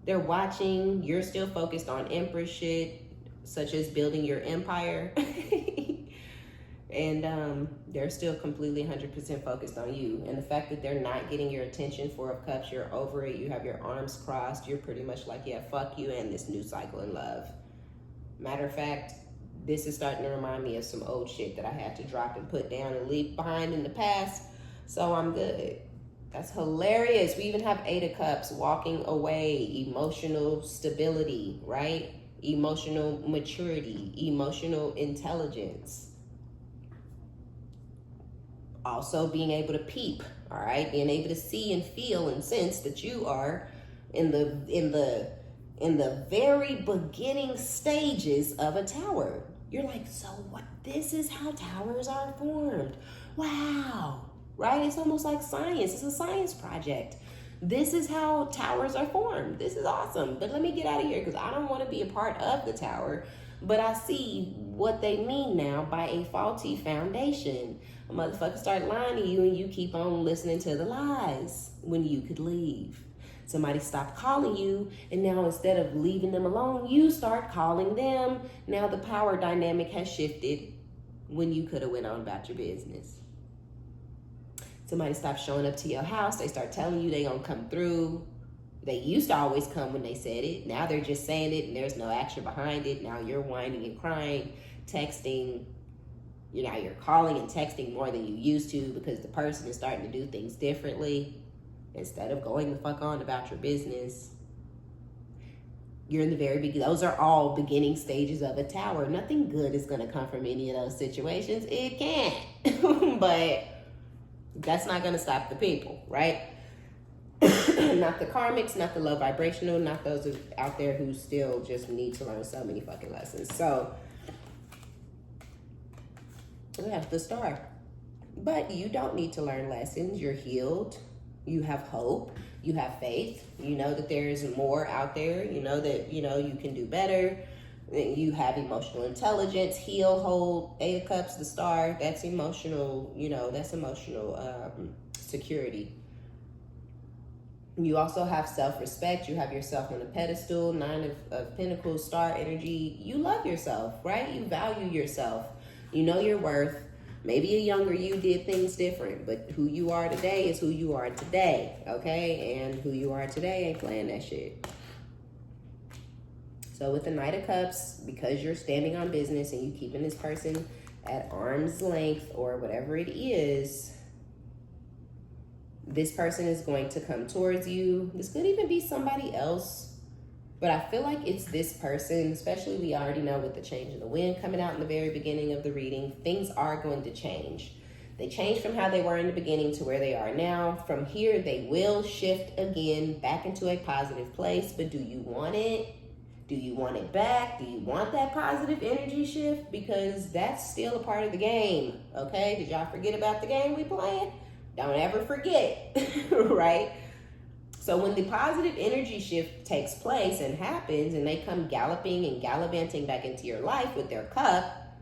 they're watching, you're still focused on Empress shit, such as building your empire. And they're still completely 100% focused on you. And the fact that they're not getting your attention, Four of Cups, you're over it, you have your arms crossed, you're pretty much like, yeah, fuck you and this new cycle in love. Matter of fact, this is starting to remind me of some old shit that I had to drop and put down and leave behind in the past, so I'm good. That's hilarious. We even have Eight of Cups, walking away, emotional stability, right? Emotional maturity, emotional intelligence. Also being able to peep, all right? Being able to see and feel and sense that you are in the very beginning stages of a tower. You're like, so what? This is how towers are formed. Wow. Right? It's almost like science. It's a science project. This is how towers are formed. This is awesome. But let me get out of here, because I don't want to be a part of the tower. But I see what they mean now by a faulty foundation. A motherfucker start lying to you and you keep on listening to the lies when you could leave. Somebody stopped calling you, and now instead of leaving them alone, you start calling them. Now the power dynamic has shifted when you could have went on about your business. Somebody stopped showing up to your house. They start telling you they gonna come through. They used to always come when they said it. Now they're just saying it and there's no action behind it. Now you're whining and crying, texting. Now you're calling and texting more than you used to, because the person is starting to do things differently. Instead of going the fuck on about your business, you're in the very beginning. Those are all beginning stages of a tower. Nothing good is gonna come from any of those situations. It can't, but that's not gonna stop the people, right? Not the karmics, not the low vibrational, not those out there who still just need to learn so many fucking lessons. So, yeah, the star. But you don't need to learn lessons. You're healed. You have hope. You have faith. You know that there is more out there. You know that, you can do better. You have emotional intelligence, heal, hold, 8 of Cups, the Star. That's emotional, that's emotional security. You also have self-respect. You have yourself on a pedestal, 9 of Pentacles, Star energy. You love yourself, right? You value yourself. You know your worth. Maybe a younger you did things different, but who you are today is who you are today, okay? And who you are today ain't playing that shit. So with the Knight of Cups, because you're standing on business and you keeping this person at arm's length or whatever it is, this person is going to come towards you. This could even be somebody else, but I feel like it's this person, especially we already know with the change of the wind coming out in the very beginning of the reading, things are going to change. They changed from how they were in the beginning to where they are now. From here, they will shift again back into a positive place, but do you want it? Do you want it back? Do you want that positive energy shift? Because that's still a part of the game, okay? Did y'all forget about the game we playing? Don't ever forget, right? So when the positive energy shift takes place and happens and they come galloping and gallivanting back into your life with their cup,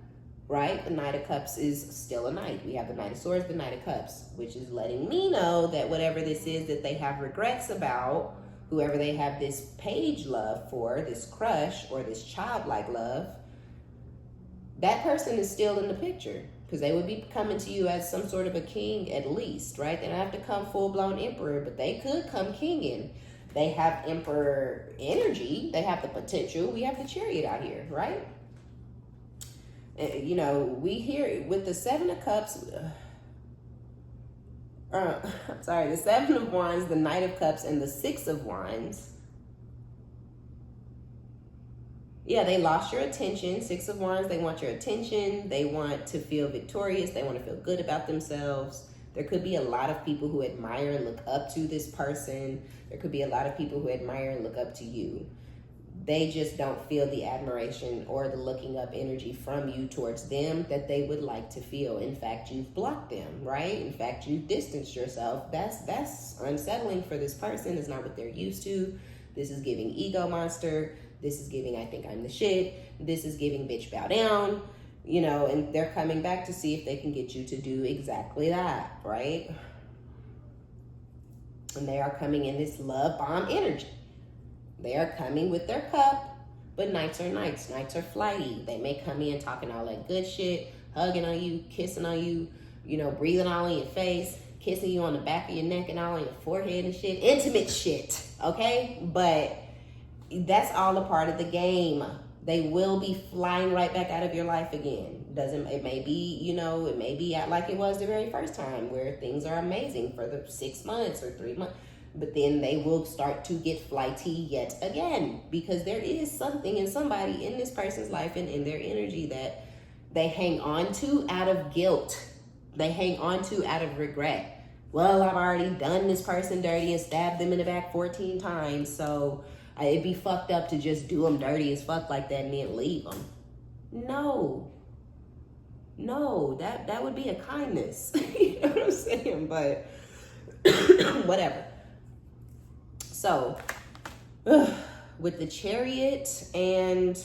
right? The Knight of Cups is still a knight. We have the Knight of Swords, the Knight of Cups, which is letting me know that whatever this is that they have regrets about, whoever they have this page love for, this crush or this childlike love, that person is still in the picture. Because they would be coming to you as some sort of a king at least, right? They don't have to come full-blown emperor, but they could come king in. They have emperor energy. They have the potential. We have the Chariot out here, right? We hear with the 7 of Cups, the 7 of Wands, the Knight of Cups, and the 6 of Wands. Yeah, they lost your attention. 6 of Wands, they want your attention. They want to feel victorious. They want to feel good about themselves. There could be a lot of people who admire and look up to this person. There could be a lot of people who admire and look up to you. They just don't feel the admiration or the looking up energy from you towards them that they would like to feel. In fact, you've blocked them, right? In fact, you've distanced yourself. That's unsettling for this person. It's not what they're used to. This is giving ego monster. This is giving, I think I'm the shit. This is giving bitch bow down, and they're coming back to see if they can get you to do exactly that, right? And they are coming in this love bomb energy. They are coming with their cup, but knights are knights. Knights are flighty. They may come in talking all that good shit, hugging on you, kissing on you, breathing all in your face, kissing you on the back of your neck and all on your forehead and shit. Intimate shit, okay? But that's all a part of the game. They will be flying right back out of your life again. It may be like it was the very first time where things are amazing for the 6 months or 3 months. But then they will start to get flighty yet again because there is something in somebody in this person's life and in their energy that they hang on to out of guilt. They hang on to out of regret. Well, I've already done this person dirty and stabbed them in the back 14 times, so it'd be fucked up to just do them dirty as fuck like that and then leave them. No, that would be a kindness. You know what I'm saying? But whatever. So, with the Chariot and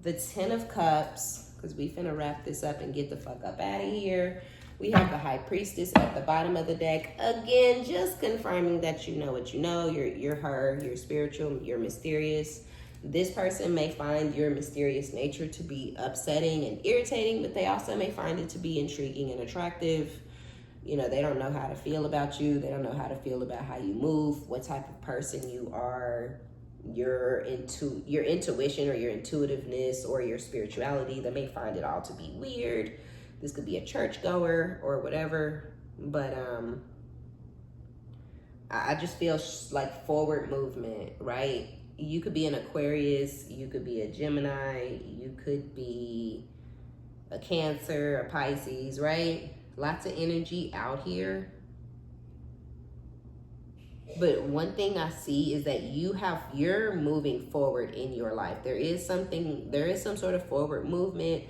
the 10 of Cups, because we finna wrap this up and get the fuck up out of here, we have the High Priestess at the bottom of the deck. Again, just confirming that you know what you know. You're her, you're spiritual, you're mysterious. This person may find your mysterious nature to be upsetting and irritating, but they also may find it to be intriguing and attractive. They don't know how to feel about you. They don't know how to feel about how you move, what type of person you are, your intuition or your intuitiveness or your spirituality. They may find it all to be weird. This could be a churchgoer or whatever. But I just feel like forward movement, right? You could be an Aquarius. You could be a Gemini. You could be a Cancer, a Pisces, right? Lots of energy out here. But one thing I see is that you're moving forward in your life. There is some sort of forward movement.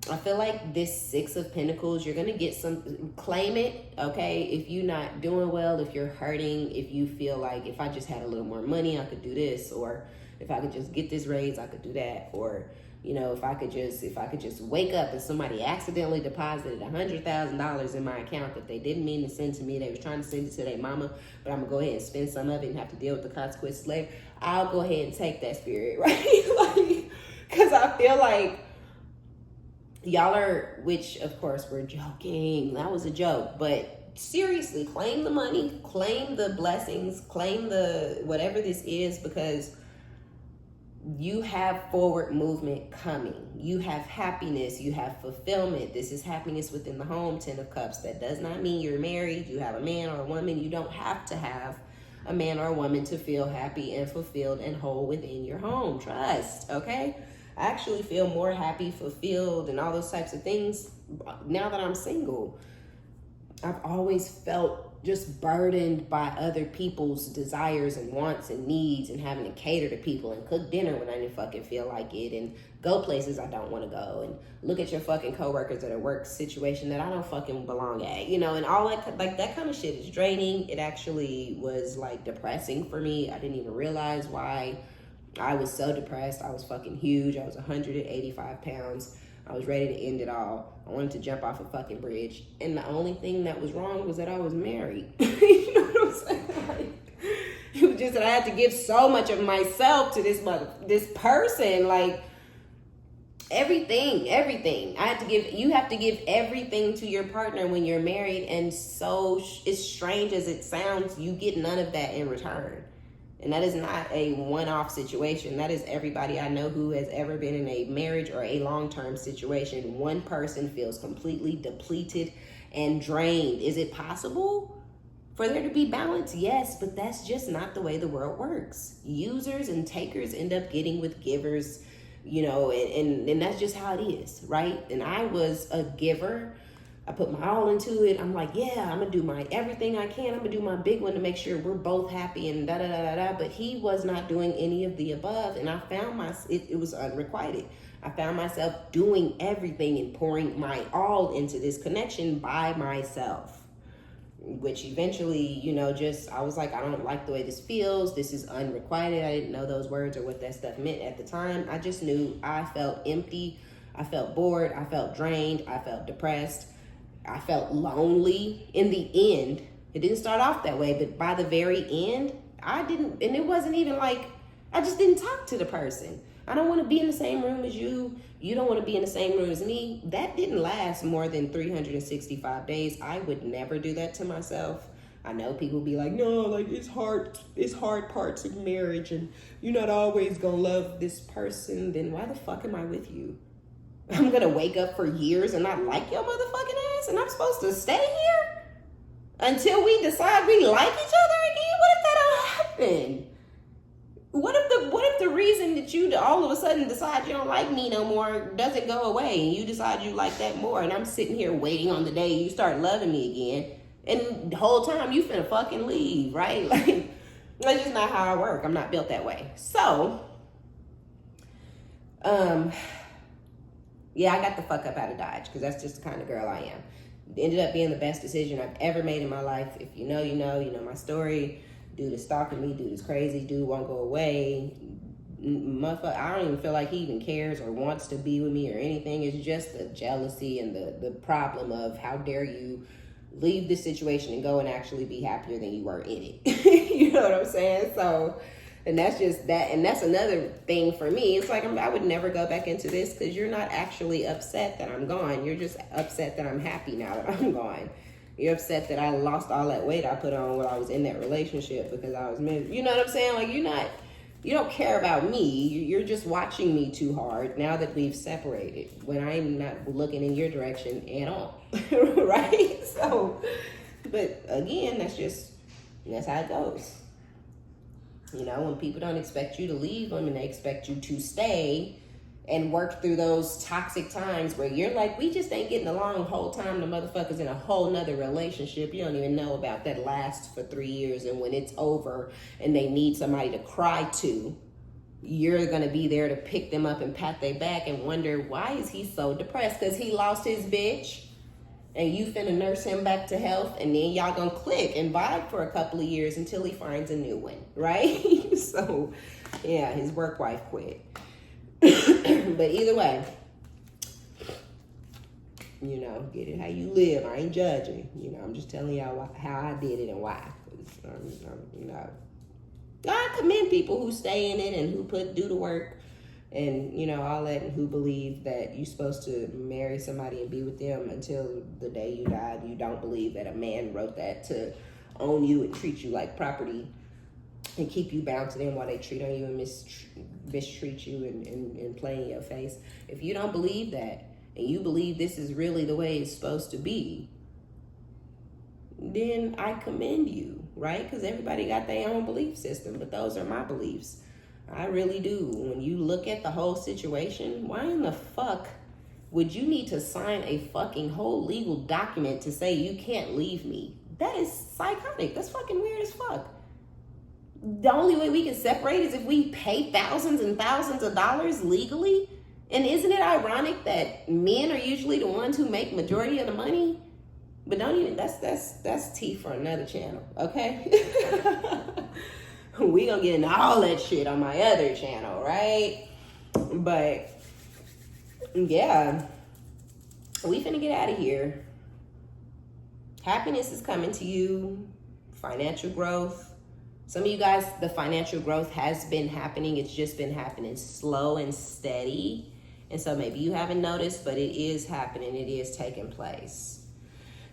I feel like this Six of Pentacles, you're going to get some, claim it, okay? If you're not doing well, if you're hurting, if you feel like if I just had a little more money, I could do this, or if I could just get this raise, I could do that, or, you know, if I could just wake up and somebody accidentally deposited $100,000 in my account that they didn't mean to send to me, they was trying to send it to their mama, but I'm going to go ahead and spend some of it and have to deal with the consequences later, I'll go ahead and take that spirit, right? Like, because I feel like y'all are, which of course we're joking, that was a joke, but seriously, claim the money, claim the blessings, claim the whatever this is, because you have forward movement coming. You have happiness, you have fulfillment. This is happiness within the home, 10 of Cups. That does not mean you're married, you have a man or a woman. You don't have to have a man or a woman to feel happy and fulfilled and whole within your home. Trust, okay? I actually feel more happy, fulfilled, and all those types of things now that I'm single. I've always felt just burdened by other people's desires and wants and needs, and having to cater to people and cook dinner when I didn't fucking feel like it, and go places I don't want to go, and look at your fucking coworkers at a work situation that I don't fucking belong at, you know, and all that, like that kind of shit is draining. It actually was like depressing for me. I didn't even realize why I was so depressed. I was fucking huge. I was 185 pounds. I was ready to end it all. I wanted to jump off a fucking bridge. And the only thing that was wrong was that I was married. You know what I'm saying? Like, it was just that I had to give so much of myself to this person. Like, everything. You have to give everything to your partner when you're married. And so, as strange as it sounds, you get none of that in return. And that is not a one-off situation. That is everybody I know who has ever been in a marriage or a long-term situation. One person feels completely depleted and drained. Is it possible for there to be balance? Yes, but that's just not the way the world works. Users and takers end up getting with givers, you know, and that's just how it is, right? And I was a giver. I put my all into it. I'm like, yeah, I'm gonna do my everything I can. I'm gonna do my big one to make sure we're both happy and da-da-da-da-da. But he was not doing any of the above. And I found it was unrequited. I found myself doing everything and pouring my all into this connection by myself. Which eventually, you know, I was like, I don't like the way this feels. This is unrequited. I didn't know those words or what that stuff meant at the time. I just knew I felt empty. I felt bored. I felt drained. I felt depressed. I felt lonely. In the end, it didn't start off that way, but by the very end, and it wasn't even like, I just didn't talk to the person. I don't want to be in the same room as you. You don't want to be in the same room as me. That didn't last more than 365 days. I would never do that to myself. I know people be like, no, like it's hard parts of marriage and you're not always gonna love this person. Then why the fuck am I with you? I'm gonna wake up for years and not like your motherfucking ass, and I'm supposed to stay here until we decide we like each other again? What if that don't happen? What if the reason that you all of a sudden decide you don't like me no more doesn't go away, and you decide you like that more, and I'm sitting here waiting on the day you start loving me again, and the whole time you finna fucking leave, right? Like, that's just not how I work. I'm not built that way. So, yeah, I got the fuck up out of Dodge, because that's just the kind of girl I am. It ended up being the best decision I've ever made in my life. If you know, you know my story. Dude is stalking me. Dude is crazy. Dude won't go away. Motherfucker, I don't even feel like he even cares or wants to be with me or anything. It's just the jealousy and the problem of how dare you leave this situation and go and actually be happier than you were in it. You know what I'm saying? So, and that's just that. And that's another thing for me. It's like, I would never go back into this, because you're not actually upset that I'm gone. You're just upset that I'm happy now that I'm gone. You're upset that I lost all that weight I put on when I was in that relationship because I was miserable. You know what I'm saying? Like, you don't care about me. You're just watching me too hard now that we've separated, when I'm not looking in your direction at all. Right? So, but again, that's how it goes. You know, when people don't expect you to leave them and they expect you to stay and work through those toxic times where you're like, we just ain't getting along the whole time. The motherfucker's in a whole nother relationship you don't even know about that lasts for 3 years. And when it's over and they need somebody to cry to, you're going to be there to pick them up and pat their back and wonder, why is he so depressed? Because he lost his bitch and you finna nurse him back to health, and then y'all gonna click and vibe for a couple of years until he finds a new one, right? So, yeah, his work wife quit. But either way, you know, get it how you live. I ain't judging. You know, I'm just telling y'all how I did it and why. You know, I commend people who stay in it and who do the work and, you know, all that, and who believe that you're supposed to marry somebody and be with them until the day you die. You don't believe that a man wrote that to own you and treat you like property and keep you bound to them while they treat on you and mistreat you and play in your face. If you don't believe that, and you believe this is really the way it's supposed to be, then I commend you, right? Because everybody got their own belief system, but those are my beliefs. I really do. When you look at the whole situation, why in the fuck would you need to sign a fucking whole legal document to say you can't leave me? That is psychotic. That's fucking weird as fuck. The only way we can separate is if we pay thousands and thousands of dollars legally. And isn't it ironic that men are usually the ones who make majority of the money? But don't even, that's tea for another channel, okay? We gonna get into all that shit on my other channel, right? But yeah, we finna get out of here. Happiness is coming to you. Financial growth. Some of you guys, the financial growth has been happening. It's just been happening slow and steady. And so maybe you haven't noticed, but it is happening. It is taking place.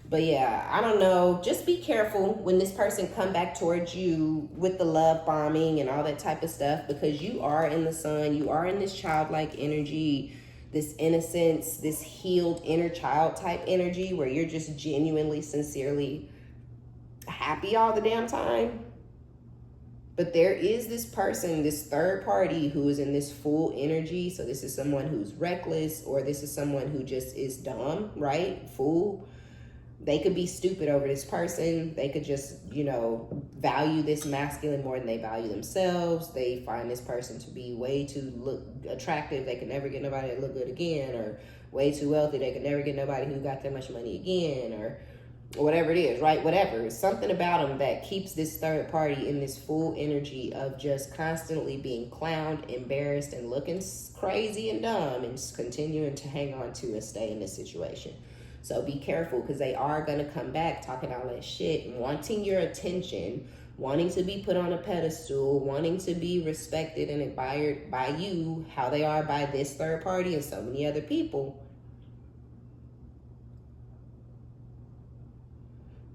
But yeah, I don't know. Just be careful when this person come back towards you with the love bombing and all that type of stuff, because you are in the sun. You are in this childlike energy, this innocence, this healed inner child type energy where you're just genuinely, sincerely happy all the damn time. But there is this person, this third party who is in this full energy. So this is someone who's reckless, or this is someone who just is dumb, right? Fool. They could be stupid over this person. They could just, you know, value this masculine more than they value themselves. They find this person to be way too attractive. They can never get nobody to look good again, or way too wealthy. They can never get nobody who got that much money again, or whatever it is, right? Whatever. It's something about them that keeps this third party in this full energy of just constantly being clowned, embarrassed, and looking crazy and dumb, and just continuing to hang on to and stay in this situation. So be careful, because they are going to come back talking all that shit, wanting your attention, wanting to be put on a pedestal, wanting to be respected and admired by you, how they are by this third party and so many other people.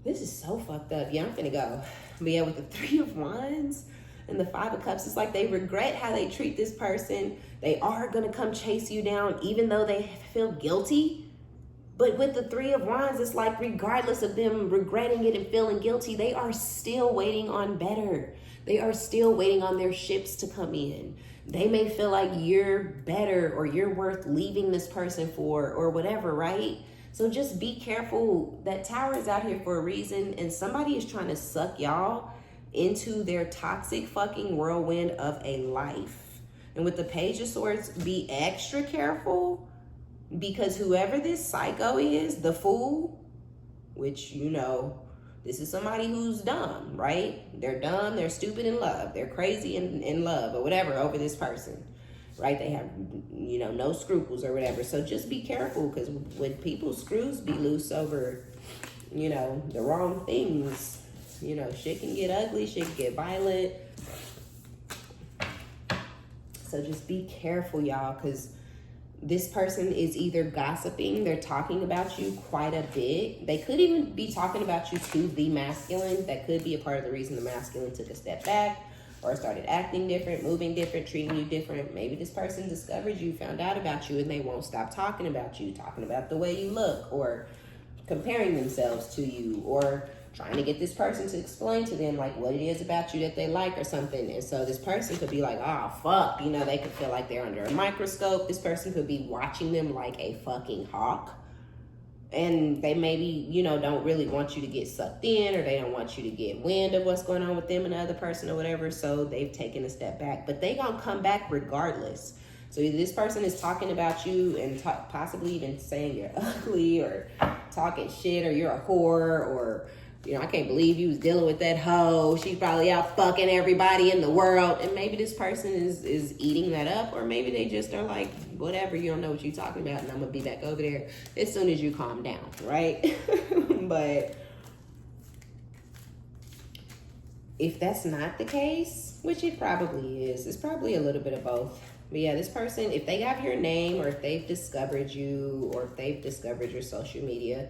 This is so fucked up. Yeah, I'm finna go. But yeah, with the Three of Wands and the Five of Cups, it's like they regret how they treat this person. They are going to come chase you down, even though they feel guilty. But with the Three of Wands, it's like regardless of them regretting it and feeling guilty, they are still waiting on better. They are still waiting on their ships to come in. They may feel like you're better, or you're worth leaving this person for, or whatever, right? So just be careful. That Tower is out here for a reason, and somebody is trying to suck y'all into their toxic fucking whirlwind of a life. And with the Page of Swords, be extra careful, because whoever this psycho is, the Fool, which, you know, this is somebody who's dumb, right? They're dumb, they're stupid in love, they're crazy in love, or whatever, over this person, right? They have, you know, no scruples or whatever. So just be careful, because when people's screws be loose over, you know, the wrong things, you know, shit can get ugly, shit can get violent. So just be careful, y'all, because this person is either gossiping, they're talking about you quite a bit. They could even be talking about you to the masculine. That could be a part of the reason the masculine took a step back, or started acting different, moving different, treating you different. Maybe this person discovered you, found out about you, and they won't stop talking about you, talking about the way you look, or comparing themselves to you, or trying to get this person to explain to them like what it is about you that they like or something. And so this person could be like, oh, fuck. You know, they could feel like they're under a microscope. This person could be watching them like a fucking hawk. and they maybe, you know, don't really want you to get sucked in, or they don't want you to get wind of what's going on with them and the other person or whatever. So they've taken a step back, but they gonna come back regardless. So either this person is talking about you and possibly even saying you're ugly or talking shit or you're a whore, or, you know, I can't believe you was dealing with that hoe. She's probably out fucking everybody in the world. And maybe this person is eating that up, or maybe they just are like, whatever, you don't know what you're talking about, and I'm gonna be back over there as soon as you calm down, right? But if that's not the case, which it probably is, it's probably a little bit of both. But yeah, this person, if they have your name, or if they've discovered you, or if they've discovered your social media,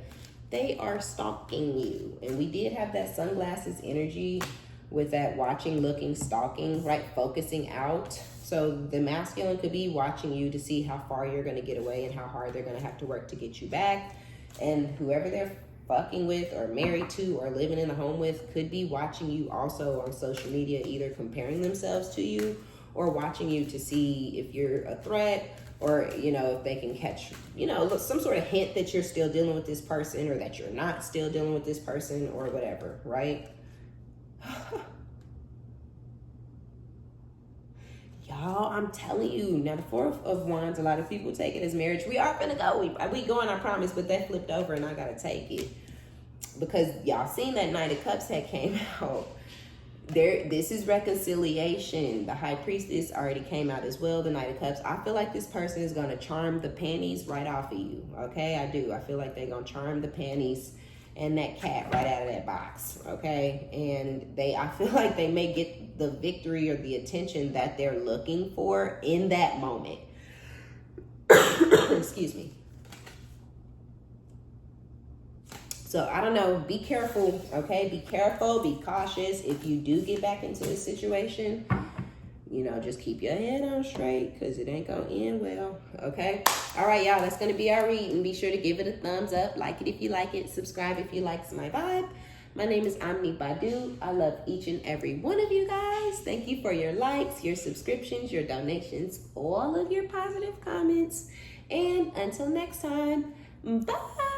they are stalking you. And we did have that sunglasses energy with that watching, looking, stalking, right? Focusing out. So the masculine could be watching you to see how far you're going to get away and how hard they're going to have to work to get you back. And whoever they're fucking with or married to or living in a home with could be watching you also on social media, either comparing themselves to you or watching you to see if you're a threat, or, you know, if they can catch, you know, some sort of hint that you're still dealing with this person, or that you're not still dealing with this person, or whatever, right? Y'all, I'm telling you, now the Four of Wands, a lot of people take it as marriage. We are gonna go, we going, I promise, but that flipped over and I gotta take it. Because y'all seen that Knight of Cups that came out. This is reconciliation. The High Priestess already came out as well, the Knight of Cups. I feel like this person is going to charm the panties right off of you, okay? I do. I feel like they're going to charm the panties and that cat right out of that box, okay? And I feel like they may get the victory or the attention that they're looking for in that moment. Excuse me. So I don't know, be careful, okay? Be careful, be cautious. If you do get back into this situation, you know, just keep your head on straight, because it ain't gonna end well, okay? All right, y'all, that's gonna be our reading. Be sure to give it a thumbs up, like it if you like it, subscribe if you like my vibe. My name is OmniBadu. I love each and every one of you guys. Thank you for your likes, your subscriptions, your donations, all of your positive comments. And until next time, bye.